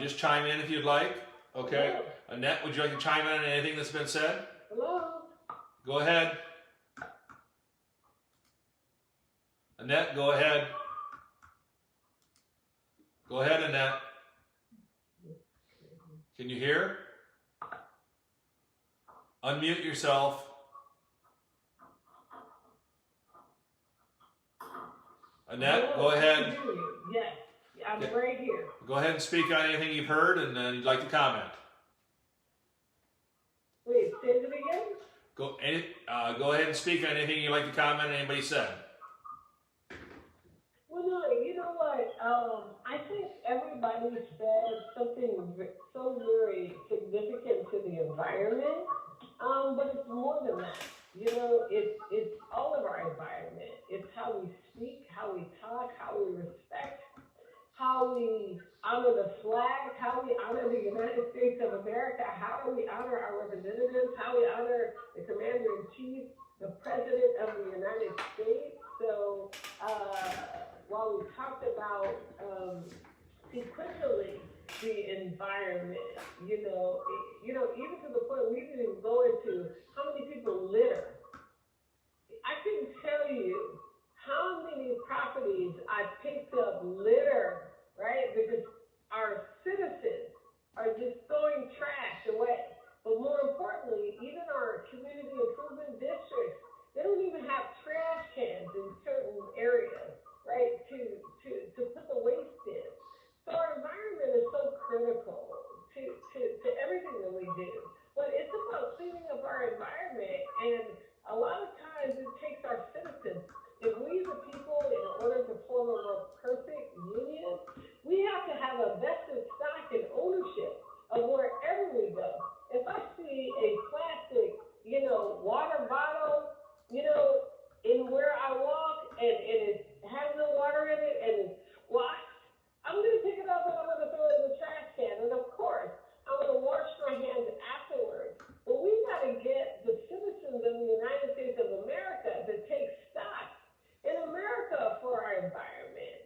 just chime in if you'd like. Okay, Annette, would you like to chime in on anything that's been said? Hello? Go ahead. Annette, go ahead. Go ahead, Annette. Can you hear? Unmute yourself. Annette, go ahead. Yes, I'm right here. Go ahead and speak on anything you've heard and then you'd like to comment. Wait, say it again? Go ahead and speak on anything you'd like to comment on anybody said. Well, no, you know what? I think everybody said something so very significant to the environment, but it's more than that. You know, it's all of our environment. It's how we speak, how we talk, how we respect, how we honor the flag, how we honor the United States of America, how we honor our representatives, how we honor the Commander-in-Chief, the President of the United States. So while we talked about sequentially the environment, you know, even to the point we didn't even go into how many people litter. I couldn't tell you how many properties I picked up litter, right? Because our citizens are just throwing trash away. But more importantly, even our community improvement districts, they don't even have trash cans in certain areas, right, to put the waste in. So our environment is so critical to everything that we do. But it's about cleaning up our environment, and a lot of times it takes our citizens. If we the people, in order to form a more perfect union, we have to have a vested stock and ownership of wherever we go. If I see a plastic, water bottle, in where I walk, and it has no water in it, and it's washed, I'm going to pick it up and I'm going to throw it in the trash can. And of course, I'm going to wash my hands afterwards. But we got to get the citizens of the United States of America to take stock in America for our environment.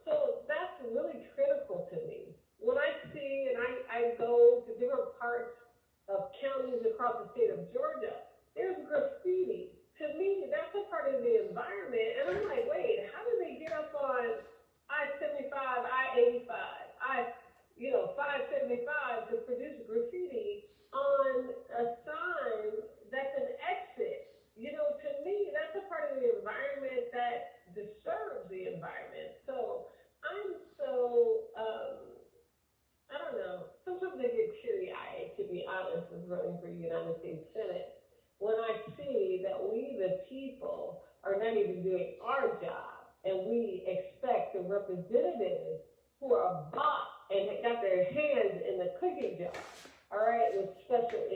So that's really critical to me. When I see, and I go to different parts of counties across the state of Georgia, there's graffiti. To me, that's a part of the environment. And I'm like, wait, how do they get up on I-75, I-85, 575 to produce graffiti on a sign that's an exit? To me, that's a part of the environment that disturbs the environment. So I'm I don't know, sometimes I get teary-eyed, to be honest, as running for United States Senate, when I see that we, the people, are not even doing our job, and we expect the representatives who are bought and got their hands in the cookie jar, all right, with special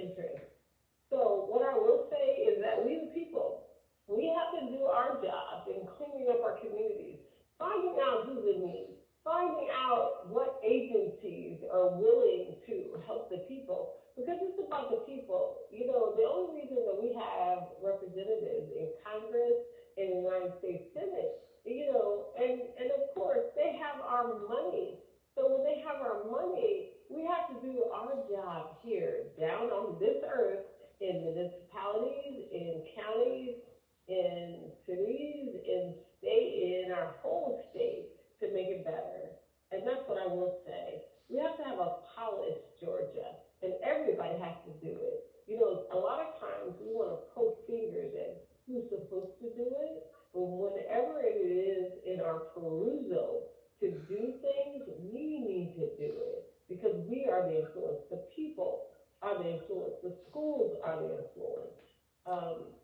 about what agencies are willing to help the people, because it's about the people. You know, the only reason that we have representatives in Congress and the United States Senate, you know, and of course they have our money. So when they have our money, we have to do our job here, down on this earth, in municipalities, in counties, in cities, in state, in our whole state, to make it better. And that's what I will say. We have to have a polished Georgia, and everybody has to do it. You know, a lot of times we want to poke fingers at who's supposed to do it, but whenever it is in our perusal to do things, we need to do it, because we are the influence. The people are the influence. The schools are the influence.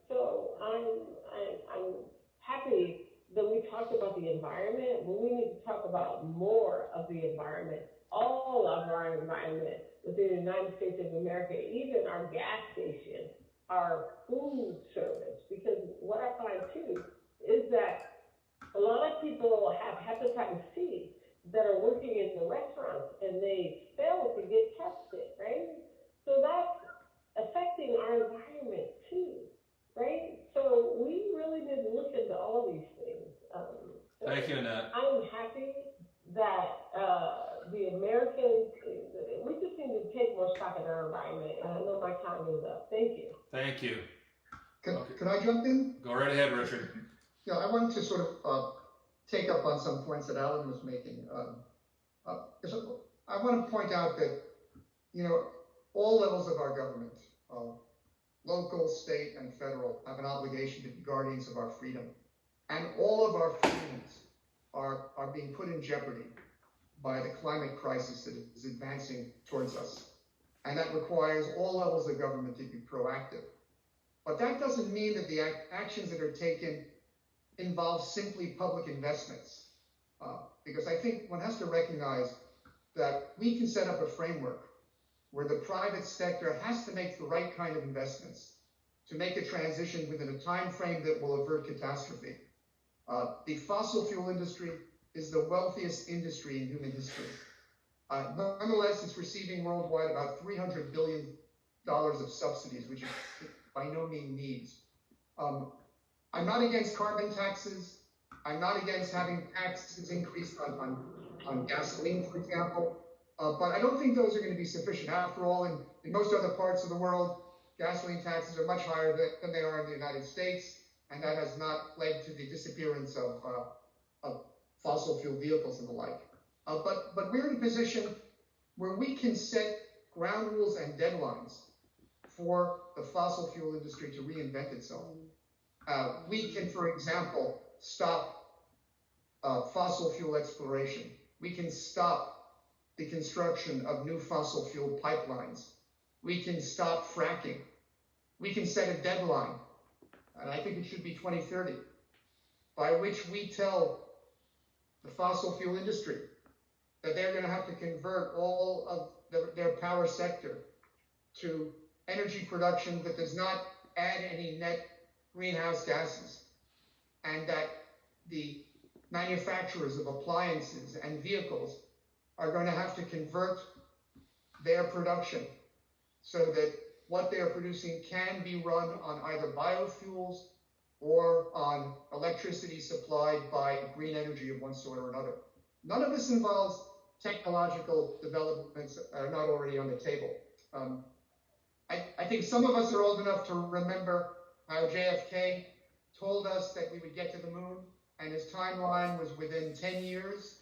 So I'm happy that we talked about the environment, but we need to talk about more of the environment, all of our environment within the United States of America, even our gas station, our food service. Because what I find too is that a lot of people have hepatitis C that are working in the restaurants and they fail to get tested, right? So that's affecting our environment too, right? So we really need to look into all these things. So Thank you, Annette. I'm happy that the Americans, we just need to take more stock in our environment. And I know my time is up. Thank you. Thank you. Can I jump in? Go right ahead, Richard. Yeah, I wanted to sort of take up on some points that Alan was making. So I want to point out that, you know, all levels of our government, local, state, and federal, have an obligation to be guardians of our freedom. And all of our freedoms are being put in jeopardy by the climate crisis that is advancing towards us. And that requires all levels of government to be proactive. But that doesn't mean that the actions that are taken involve simply public investments. Because I think one has to recognize that we can set up a framework where the private sector has to make the right kind of investments to make a transition within a time frame that will avert catastrophe. The fossil fuel industry is the wealthiest industry in human history. Nonetheless, it's receiving worldwide about $300 billion of subsidies, which it by no means needs. I'm not against carbon taxes. I'm not against having taxes increased on gasoline, for example. But I don't think those are going to be sufficient. After all, in most other parts of the world, gasoline taxes are much higher than they are in the United States, and that has not led to the disappearance of fossil fuel vehicles and the like. But we're in a position where we can set ground rules and deadlines for the fossil fuel industry to reinvent itself. We can, for example, stop fossil fuel exploration. We can stop the construction of new fossil fuel pipelines. We can stop fracking. We can set a deadline, and I think it should be 2030, by which we tell the fossil fuel industry that they're going to have to convert all of their power sector to energy production that does not add any net greenhouse gases, and that the manufacturers of appliances and vehicles are going to have to convert their production so that what they are producing can be run on either biofuels or on electricity supplied by green energy of one sort or another. None of this involves technological developments that are not already on the table. I think some of us are old enough to remember how JFK told us that we would get to the moon, and his timeline was within 10 years.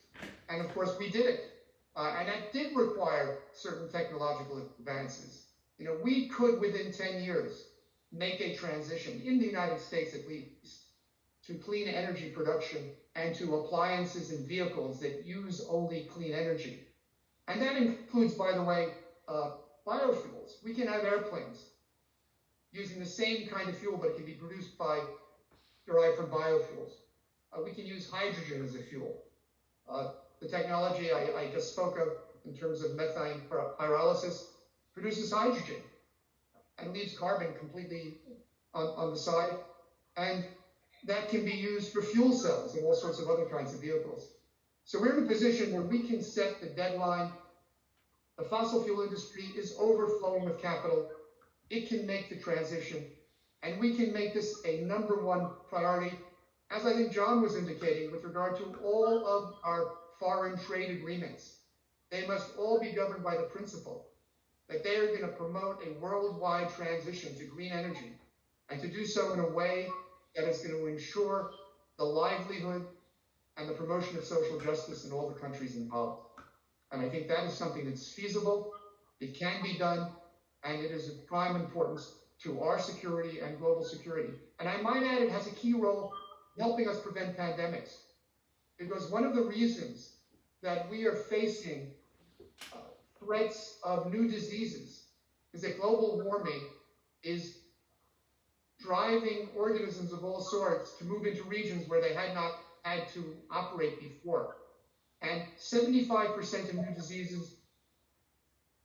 And of course, we did it. And that did require certain technological advances. You know, we could, within 10 years, make a transition, in the United States at least, to clean energy production and to appliances and vehicles that use only clean energy. And that includes, by the way, biofuels. We can have airplanes using the same kind of fuel, but it can be derived from biofuels. We can use hydrogen as a fuel. The technology I just spoke of in terms of methane pyrolysis produces hydrogen and leaves carbon completely on the side. And that can be used for fuel cells and all sorts of other kinds of vehicles. So we're in a position where we can set the deadline. The fossil fuel industry is overflowing with capital. It can make the transition, and we can make this a #1 priority, as I think John was indicating with regard to all of our foreign trade agreements. They must all be governed by the principle that they are going to promote a worldwide transition to green energy, and to do so in a way that is going to ensure the livelihood and the promotion of social justice in all the countries involved. And I think that is something that's feasible, it can be done, and it is of prime importance to our security and global security. And I might add, it has a key role in helping us prevent pandemics. Because one of the reasons that we are facing threats of new diseases is that global warming is driving organisms of all sorts to move into regions where they had not had to operate before. And 75% of new diseases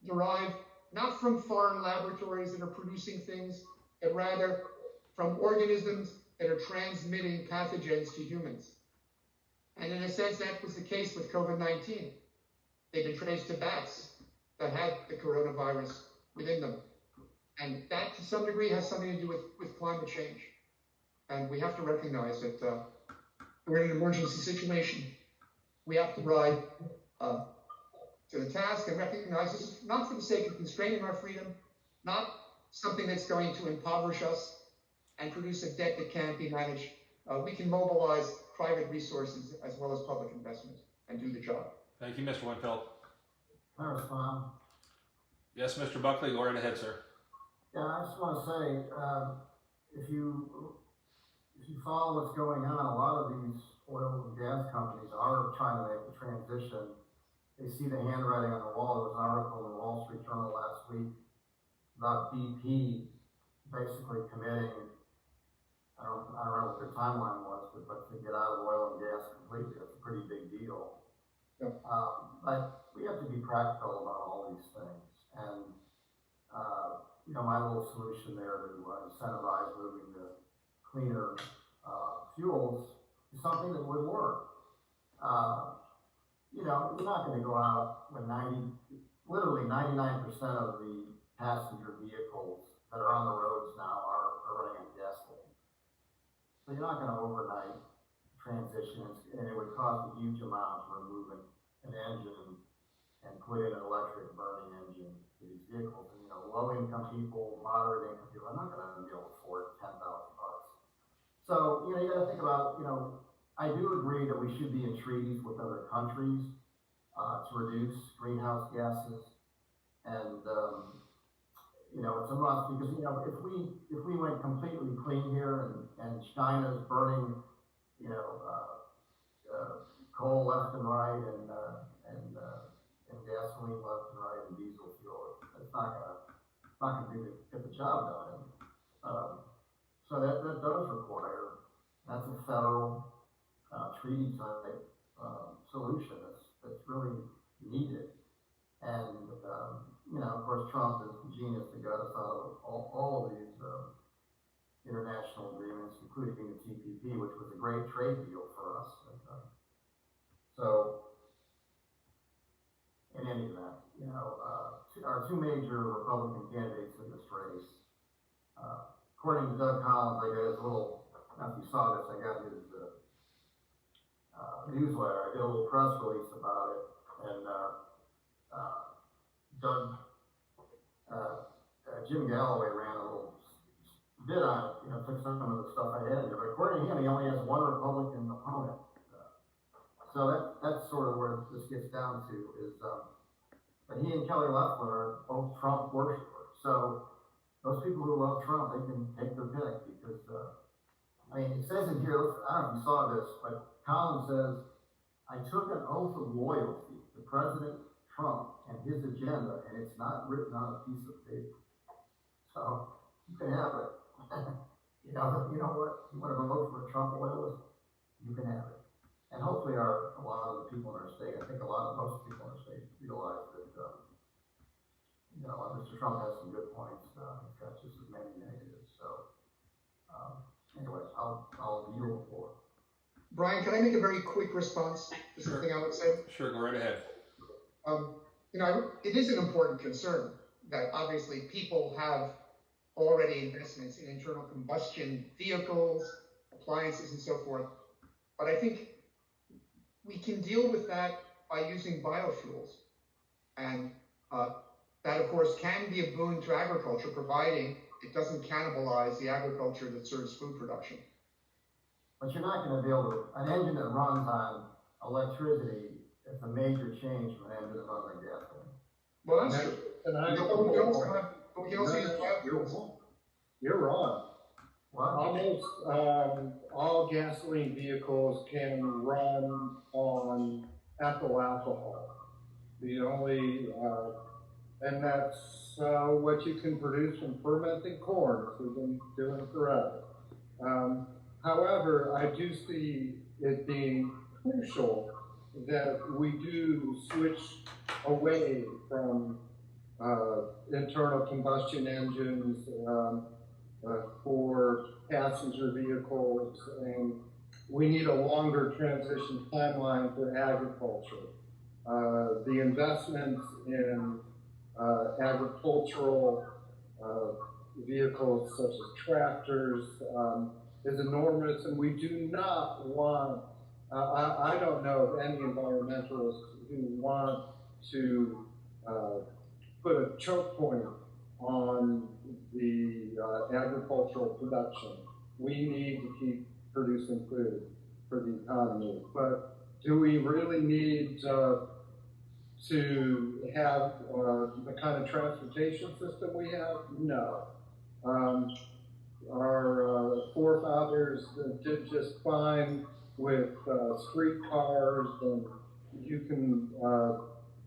derive not from foreign laboratories that are producing things, but rather from organisms that are transmitting pathogens to humans. And in a sense, that was the case with COVID-19. They've been traced to bats that had the coronavirus within them. And that, to some degree, has something to do with climate change. And we have to recognize that we're in an emergency situation. We have to ride to the task and recognize this is not for the sake of constraining our freedom, not something that's going to impoverish us and produce a debt that can't be managed. We can mobilize private resources as well as public investment and do the job. Thank you, Mr. Winfield. Can I respond? Yes, Mr. Buckley, go right ahead, sir. Yeah, I just want to say, if you follow what's going on, a lot of these oil and gas companies are trying to make the transition. They see the handwriting on the wall. There was an article in the Wall Street Journal last week about BP basically committing, I don't know what their timeline was, but to get out of oil and gas completely. That's a pretty big deal. Yeah. But we have to be practical about all these things. And, my little solution there to incentivize moving to cleaner fuels is something that would work. You're not going to go out when literally 99% of the passenger vehicles that are on the roads now are running on gasoline. So you're not going to overnight transition, and it would cost a huge amount to remove an engine and put in an electric burning engine to these vehicles. And low-income people, moderate-income people are not going to be able to afford $10,000. So you got to think about I do agree that we should be in treaties with other countries to reduce greenhouse gases, and it's a must because if we went completely clean here and China's burning coal left and right and gasoline left and right and diesel fuel, it's not gonna get the job done. So that does require, that's a federal treaty type solution that's really needed. And of course, Trump is the genius that got us out of all of these international agreements, including the TPP, which was a great trade deal for us. So, in any event, our two major Republican candidates in this race, according to Doug Collins, I got his little, I don't know if you saw this, I got his newsletter. I did a little press release about it, and Jim Galloway ran a little bit on it, took some of the stuff I had there, but according to him, he only has one Republican opponent. So that's sort of where this gets down to is, but he and Kelly Loeffler are both Trump worshipers. So those people who love Trump, they can take their pick because, it says in here, I don't know if you saw this, but Collins says, I took an oath of loyalty to President Trump and his agenda, and it's not written on a piece of paper. So you can have it. You know what? You want to vote for a Trump loyalist? You can have it. And hopefully a lot of the people in our state, I think most people in our state realize that, Mr. Trump has some good points. He's got just as many negatives. So, anyway, I'll yield the floor. Brian, can I make a very quick response to something Alex said? Sure, go right ahead. It is an important concern that obviously people have already investments in internal combustion vehicles, appliances, and so forth. But I think we can deal with that by using biofuels. And that, of course, can be a boon to agriculture, providing it doesn't cannibalize the agriculture that serves food production. But you're not gonna be able to, an engine that runs on electricity, it's a major change from an engine that runs on gasoline. Well, that's true. And But we can also use biofuels. You're wrong. What? Almost all gasoline vehicles can run on ethyl alcohol. The only, and that's what you can produce from fermented corn, if we've been doing it forever. However, I do see it being crucial that we do switch away from internal combustion engines for passenger vehicles, and we need a longer transition timeline for agriculture. The investments in agricultural vehicles such as tractors is enormous, and we do not want, I don't know of any environmentalists who want to put a choke point on the agricultural production. We need to keep producing food for the economy, but do we really need to have the kind of transportation system we have? No. Our forefathers did just fine with streetcars, and you can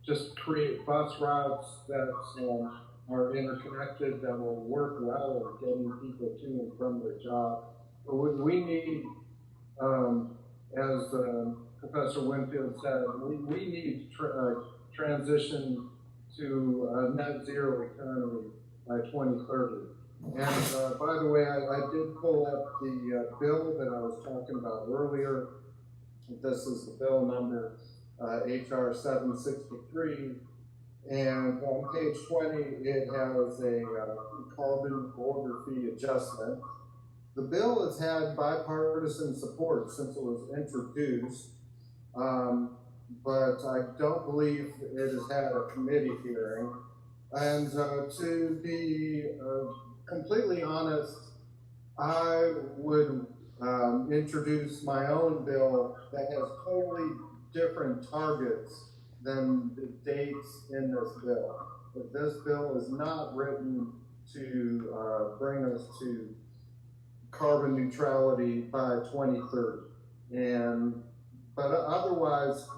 just create bus routes that are interconnected that will work well in getting people to and from their job. But we need, as Professor Winfield said, we need transition to a net zero economy by 2030. And by the way, I did pull up the bill that I was talking about earlier. This is the bill number HR 763. And on page 20, it has a carbon border fee adjustment. The bill has had bipartisan support since it was introduced, but I don't believe it has had a committee hearing. And to be completely honest, I would introduce my own bill that has totally different targets than the dates in this bill. But this bill is not written to bring us to carbon neutrality by 2030. But otherwise,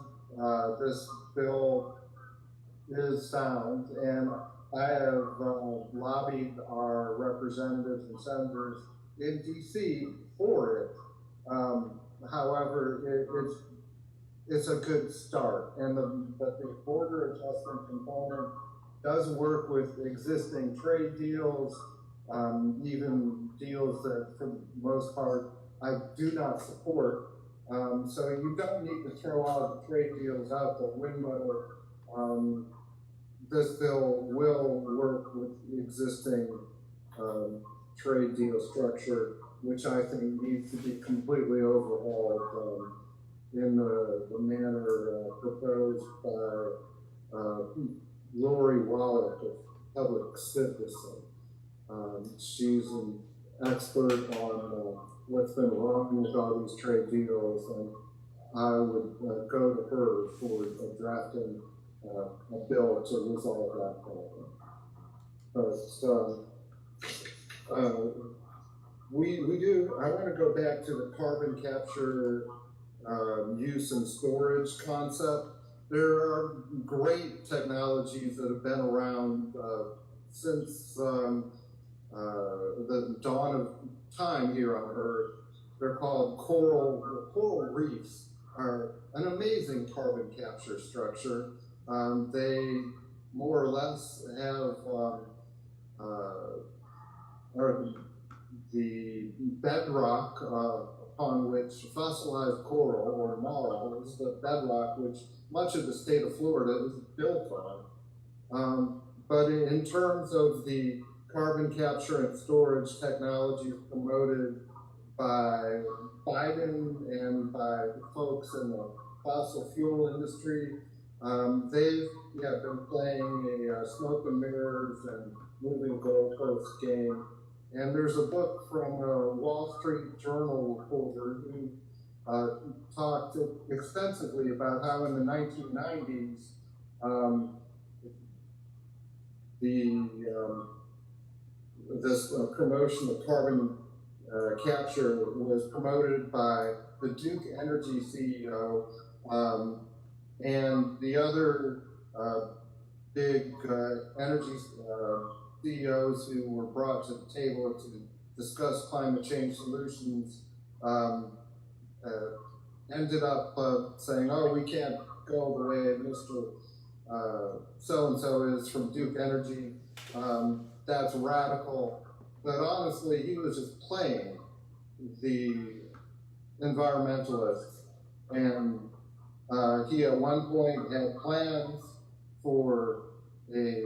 this bill is sound, and I have lobbied our representatives and senators in DC for it. However, it's a good start, but the border adjustment component does work with existing trade deals, even deals that for the most part I do not support. So you don't need to throw out the trade deals out the window. This bill will work with the existing trade deal structure, which I think needs to be completely overhauled in the manner proposed by Lori Wallach of Public Citizen. She's an expert on what's been wrong with all these trade deals, and I would go to her for drafting a bill to resolve that problem. But we do, I want to go back to the carbon capture use and storage concept. There are great technologies that have been around since the dawn of time here on Earth. They're called coral reefs are an amazing carbon capture structure. They more or less have the bedrock upon which fossilized coral or marl is the bedrock which much of the state of Florida is built on. But in terms of the carbon capture and storage technologies promoted by Biden and by the folks in the fossil fuel industry, they've been playing a smoke and mirrors and moving goalpost game. And there's a book from a Wall Street Journal reporter who talked extensively about how in the 1990s, this promotion of carbon capture was promoted by the Duke Energy CEO and the other big energy CEOs who were brought to the table to discuss climate change solutions ended up saying, oh, we can't go the way Mr. So-and-so is from Duke Energy. That's radical. But honestly, he was just playing the environmentalists. And he at one point had plans for a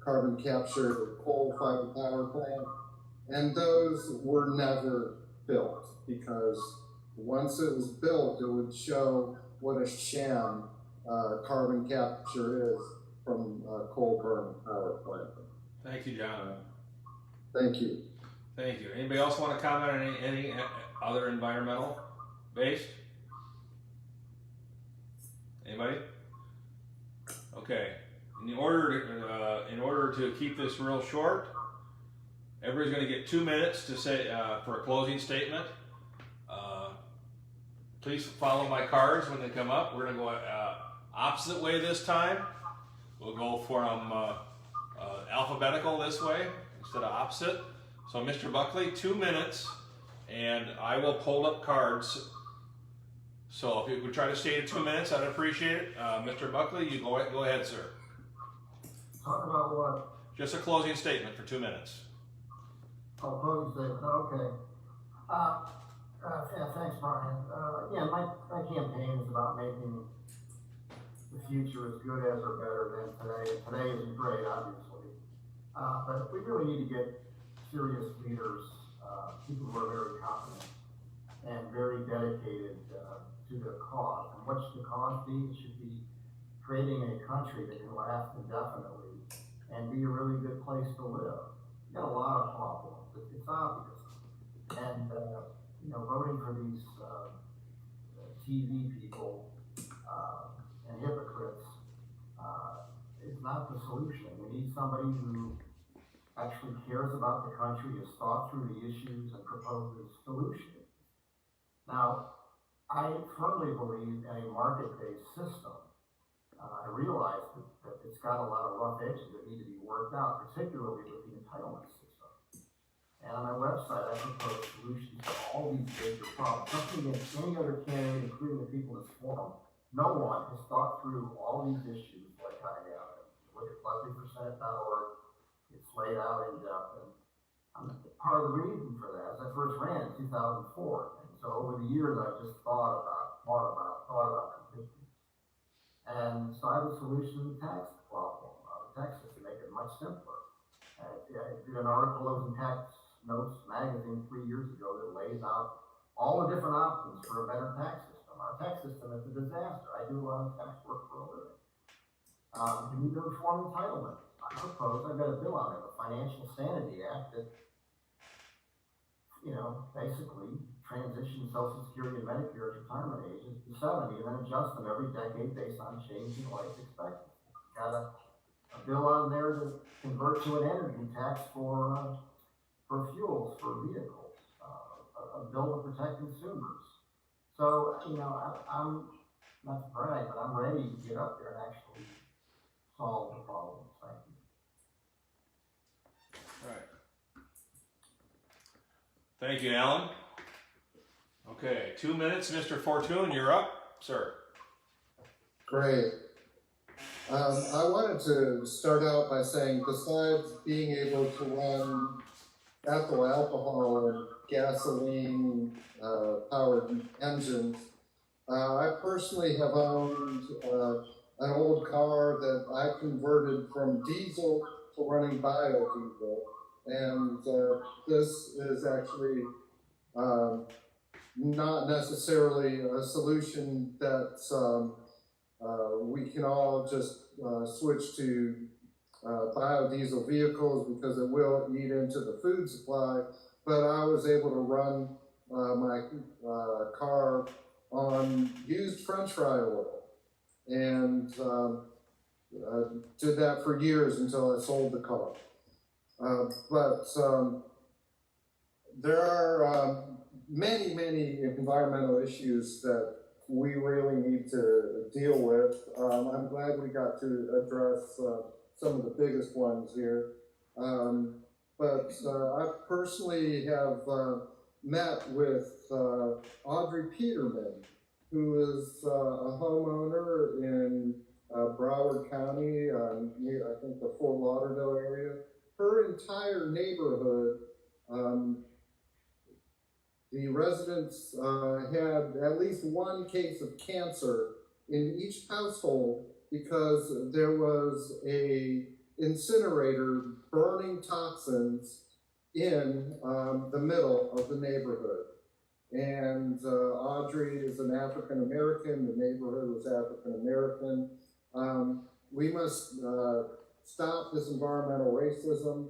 carbon capture coal-fired power plant, and those were never built because once it was built, it would show what a sham carbon capture is from a coal burning power plant. Thank you, John. Thank you. Thank you. Anybody else want to comment on any other environmental based? Anybody? Okay. In order to keep this real short, everybody's going to get 2 minutes to say for a closing statement. Please follow my cards when they come up. We're going to go opposite way this time. We'll go from alphabetical this way instead of opposite. So Mr. Buckley, 2 minutes, and I will pull up cards. So if you would try to stay to 2 minutes, I'd appreciate it. Mr. Buckley, you go ahead, sir. Talk about what? Just a closing statement for 2 minutes. Oh, closing statement, okay. Yeah, thanks, Brian. Yeah, my campaign is about making the future as good as or better than today. Today isn't great, obviously. But we really need to get serious leaders, people who are very competent and very dedicated to their cause. And what should the cause be? It should be creating a country that can last indefinitely and be a really good place to live. We've got a lot of problems, it's obvious. And, voting for these TV people and hypocrites is not the solution. We need somebody who actually cares about the country, has thought through the issues, and proposes solutions. Now, I firmly believe in a market-based system. I realize that it's got a lot of rough edges that need to be worked out, particularly with the entitlement system. And on my website, I propose solutions to all these major problems. Nothing against any other candidate, including the people in this forum. No one has thought through all these issues like I have. Look at flood3percent.org. It's laid out in depth. And part of the reason for that is I first ran in 2004. And so over the years, I've just thought about conditions. And so I have a solution to the tax problem, the tax system, make it much simpler. I did an article in Tax Notes magazine 3 years ago that lays out all the different options for a better tax system. Our tax system is a disaster. I do a lot of tax work for a living. We need to reform entitlement. I've got a bill on it, the Financial Sanity Act, that, basically transition Social Security and Medicare's retirement ages to 70 and then adjust them every decade based on changing life expectancy. Got a bill on there that converts to an energy tax for fuels, for vehicles, a bill to protect consumers. So, I'm not to brag, but I'm ready to get up there and actually solve the problems. Thank you. All right. Thank you, Alan. Okay, 2 minutes, Mr. Fortune, you're up, sir. Great. I wanted to start out by saying, besides being able to run ethyl alcohol and gasoline powered engines. I personally have owned an old car that I converted from diesel to running biodiesel, and this is actually not necessarily a solution that we can all just switch to biodiesel vehicles because it will eat into the food supply, but I was able to run my car on used French fry oil, and did that for years until I sold the car. But there are many environmental issues that we really need to deal with. I'm glad we got to address some of the biggest ones here. But I personally have met with Audrey Peterman, who is a homeowner in Broward County, near, I think, the Fort Lauderdale area. Her entire neighborhood, the residents had at least one case of cancer in each household because there was a incinerator burning toxins in the middle of the neighborhood. And Audrey is an African American, the neighborhood was African American. We must stop this environmental racism,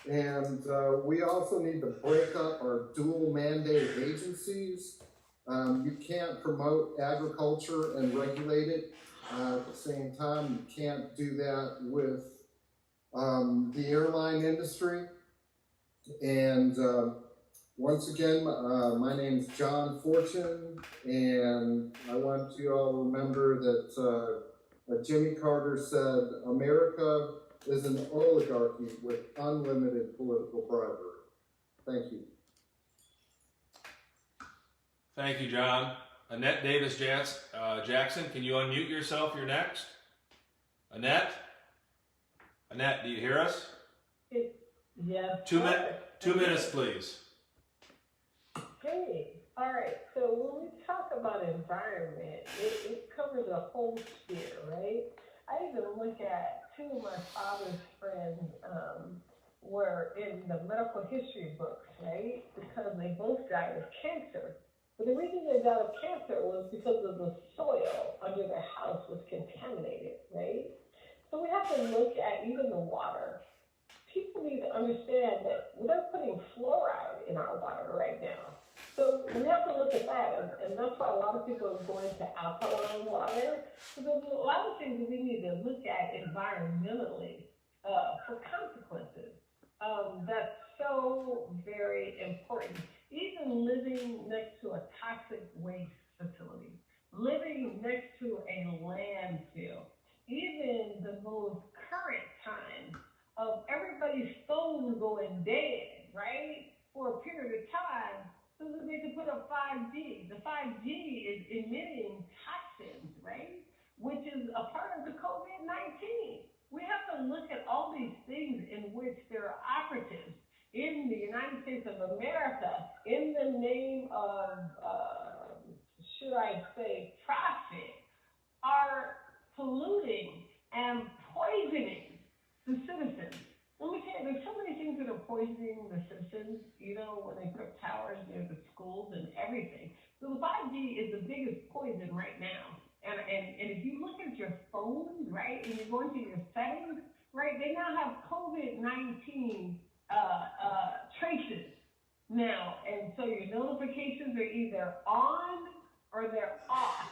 and we also need to break up our dual mandate agencies. You can't promote agriculture and regulate it at the same time. You can't do that with the airline industry. And once again, my name is John Fortune, and I want you all to remember that Jimmy Carter said, America is an oligarchy with unlimited political bribery. Thank you. Thank you, John. Annette Davis Jackson, can you unmute yourself? You're next. Annette? Annette, do you hear us? Yes. 2 minutes, please. Hey, all right. So when we talk about environment, it covers a whole sphere, right? I even look at two of my father's friends were in the medical history books, right? Because they both died of cancer. But the reason they died of cancer was because of the soil under their house was contaminated, right? So we have to look at even the water. People need to understand that they're putting fluoride in our water right now. So we have to look at that, and that's why a lot of people are going to alkaline water. So there's a lot of things that we need to look at environmentally for consequences. That's so very important. Even living next to a toxic waste facility, living next to a landfill, even the most current time of everybody's phone going dead, right, for a period of time, so that they can put up 5G. The 5G is emitting toxins, right, which is a part of the COVID-19. We have to look at all these things in which there are operatives in the United States of America in the name of, should I say, profit, are polluting and poisoning the citizens. Let me tell you, there's so many things that are poisoning the citizens, you know, when they put towers near the schools and everything. So the 5G is the biggest poison right now. And if you look at your phone, right, and you go into your settings, right, they now have COVID-19 traces now. And so your notifications are either on or they're off.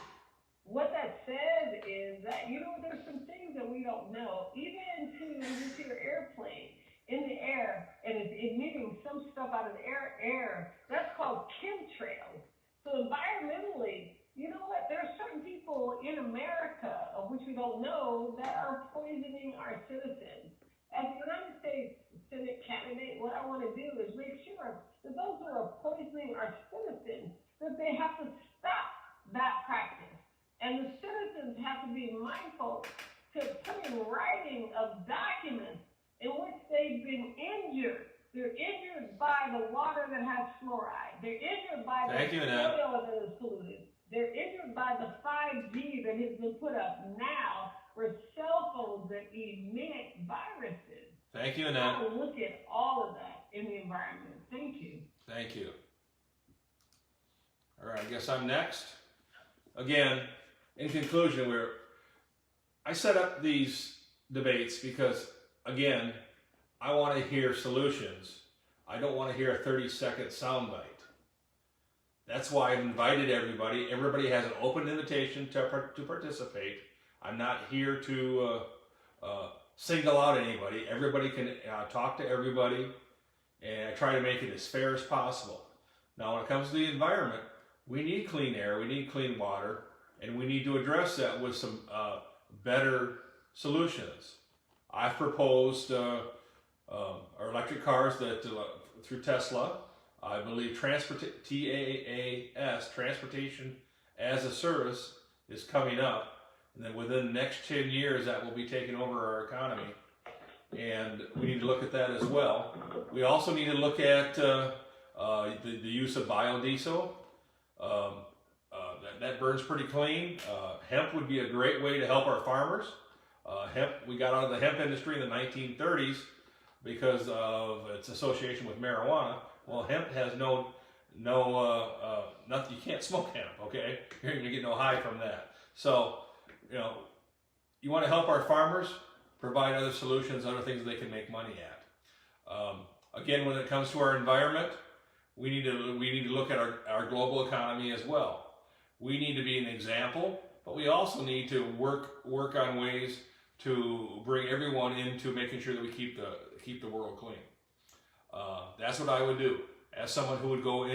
What that says is that, you know, there's some things that we don't know. Even to your airplane in the air, and it's emitting some stuff out of the air, that's called chemtrails. So environmentally, you know what, there are certain people in America, of which we don't know, that are poisoning our citizens. As a United States Senate candidate, what I want to do is make sure that those who are poisoning our citizens, that they have to stop that practice. And the citizens have to be mindful to put in writing of documents in which they've been injured. They're injured that has fluoride. They're injured by the Thank you, Annette. soil that is polluted. They're injured by the 5G that has been put up now for cell phones that emit viruses. Thank you, We Annette. gotta look at all of that in the environment. Thank you. Thank you. All right, I guess I'm next. Again, in conclusion, I set up these debates because, again, I want to hear solutions. I don't want to hear a 30-second soundbite. That's why I've invited everybody. Everybody has an open invitation to participate. I'm not here to single out anybody. Everybody can talk to everybody, and I try to make it as fair as possible. Now, when it comes to the environment, we need clean air, we need clean water, and we need to address that with some better solutions. I've proposed our electric cars that through Tesla. I believe TAAS, Transportation as a Service, is coming up, and then within the next 10 years that will be taking over our economy, and we need to look at that as well. We also need to look at the use of biodiesel. That burns pretty clean. Hemp would be a great way to help our farmers. Hemp, we got out of the hemp industry in the 1930s because of its association with marijuana. Well, hemp has nothing. You can't smoke hemp. Okay, you're gonna get no high from that. So, you want to help our farmers, provide other solutions, other things they can make money at. Again, when it comes to our environment, we need to look at our global economy as well. We need to be an example, but we also need to work on ways to bring everyone into making sure that we keep the world clean. That's what I would do. As someone who would go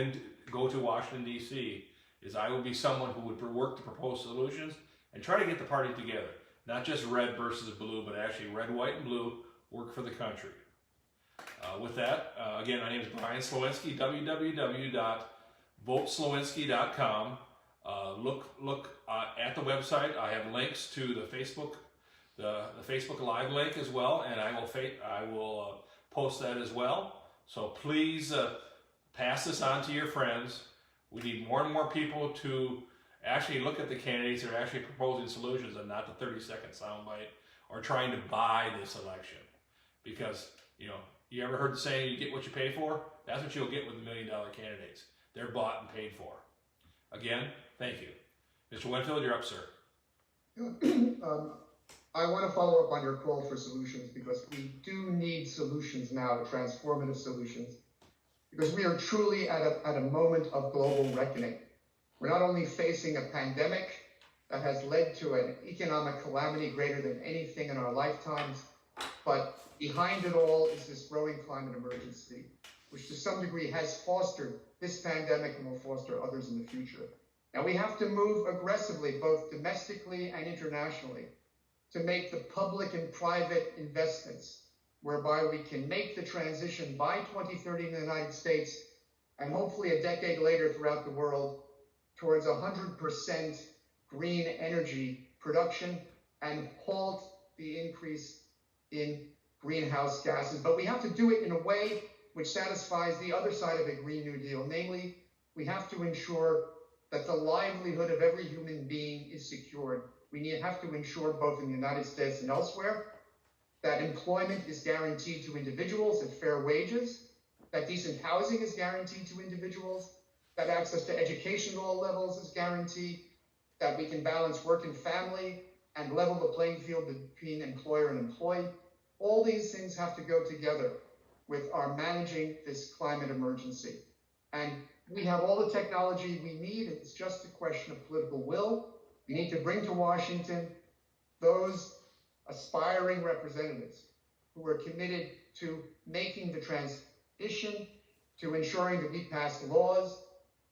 to Washington, D.C., is I would be someone who would work to propose solutions and try to get the party together. Not just red versus blue, but actually red, white, and blue work for the country. With that, again, my name is Brian Slowinski, www.voteslowinski.com. Look at the website. I have links to the Facebook Live link as well, and I will post that as well. So please pass this on to your friends. We need more and more people to actually look at the candidates that are actually proposing solutions and not the 30-second soundbite or trying to buy this election. Because, you ever heard the saying, you get what you pay for? That's what you'll get with the $1 million candidates. They're bought and paid for. Again, thank you. Mr. Winfield, you're up, sir. I want to follow up on your call for solutions because we do need solutions now, transformative solutions, because we are truly at a moment of global reckoning. We're not only facing a pandemic that has led to an economic calamity greater than anything in our lifetimes, but behind it all is this growing climate emergency, which to some degree has fostered this pandemic and will foster others in the future. Now we have to move aggressively, both domestically and internationally, to make the public and private investments whereby we can make the transition by 2030 in the United States and hopefully a decade later throughout the world towards 100% green energy production and halt the increase in greenhouse gases. But we have to do it in a way which satisfies the other side of a Green New Deal. Namely, we have to ensure that the livelihood of every human being is secured. We have to ensure, both in the United States and elsewhere, that employment is guaranteed to individuals at fair wages, that decent housing is guaranteed to individuals, that access to education at all levels is guaranteed, that we can balance work and family and level the playing field between employer and employee. All these things have to go together with our managing this climate emergency. And we have all the technology we need. It's just a question of political will. We need to bring to Washington those aspiring representatives who are committed to making the transition, to ensuring that we pass laws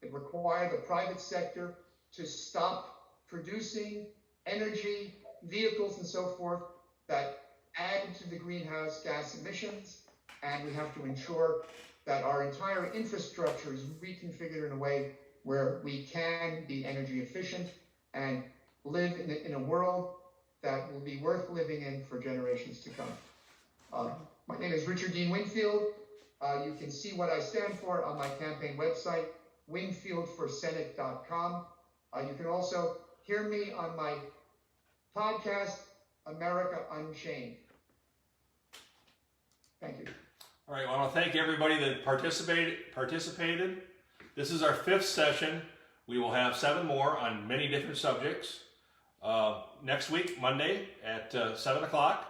that require the private sector to stop producing energy, vehicles, and so forth that add to the greenhouse gas emissions. And we have to ensure that our entire infrastructure is reconfigured in a way where we can be energy efficient and live in a world that will be worth living in for generations to come. My name is Richard Dean Winfield. You can see what I stand for on my campaign website, winfieldforsenate.com. You can also hear me on my podcast, America Unchained. Thank you. All right, I want to thank everybody that participated. This is our 5th session. We will have 7 more on many different subjects. Next week, Monday at 7 o'clock,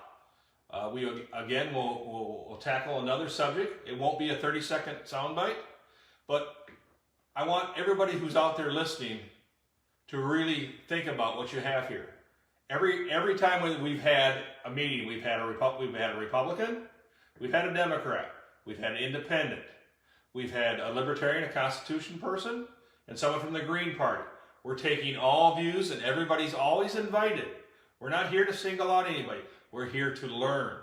we'll tackle another subject. It won't be a 30-second soundbite, but I want everybody who's out there listening to really think about what you have here. Every time we've had a meeting, we've had a Republican, we've had a Democrat, we've had an independent, we've had a libertarian, a Constitution person, and someone from the Green Party. We're taking all views, and everybody's always invited. We're not here to single out anybody. We're here to learn.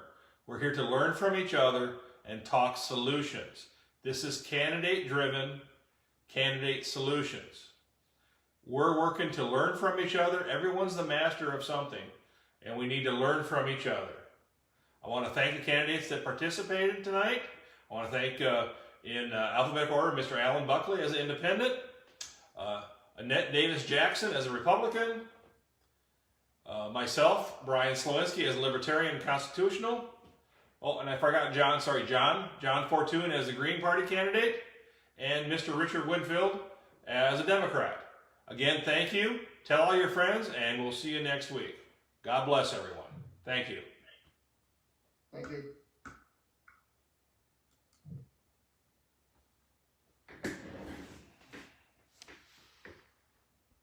We're here to learn from each other and talk solutions. This is candidate-driven, candidate solutions. We're working to learn from each other. Everyone's the master of something, and we need to learn from each other. I want to thank the candidates that participated tonight. I want to thank, in alphabetical order, Mr. Alan Buckley as an independent, Annette Davis Jackson as a Republican, myself, Brian Slowinski, as a Libertarian and Constitutional. Oh, and I forgot John Fortune as a Green Party candidate, and Mr. Richard Winfield as a Democrat. Again, thank you. Tell all your friends, and we'll see you next week. God bless everyone. Thank you. Thank you.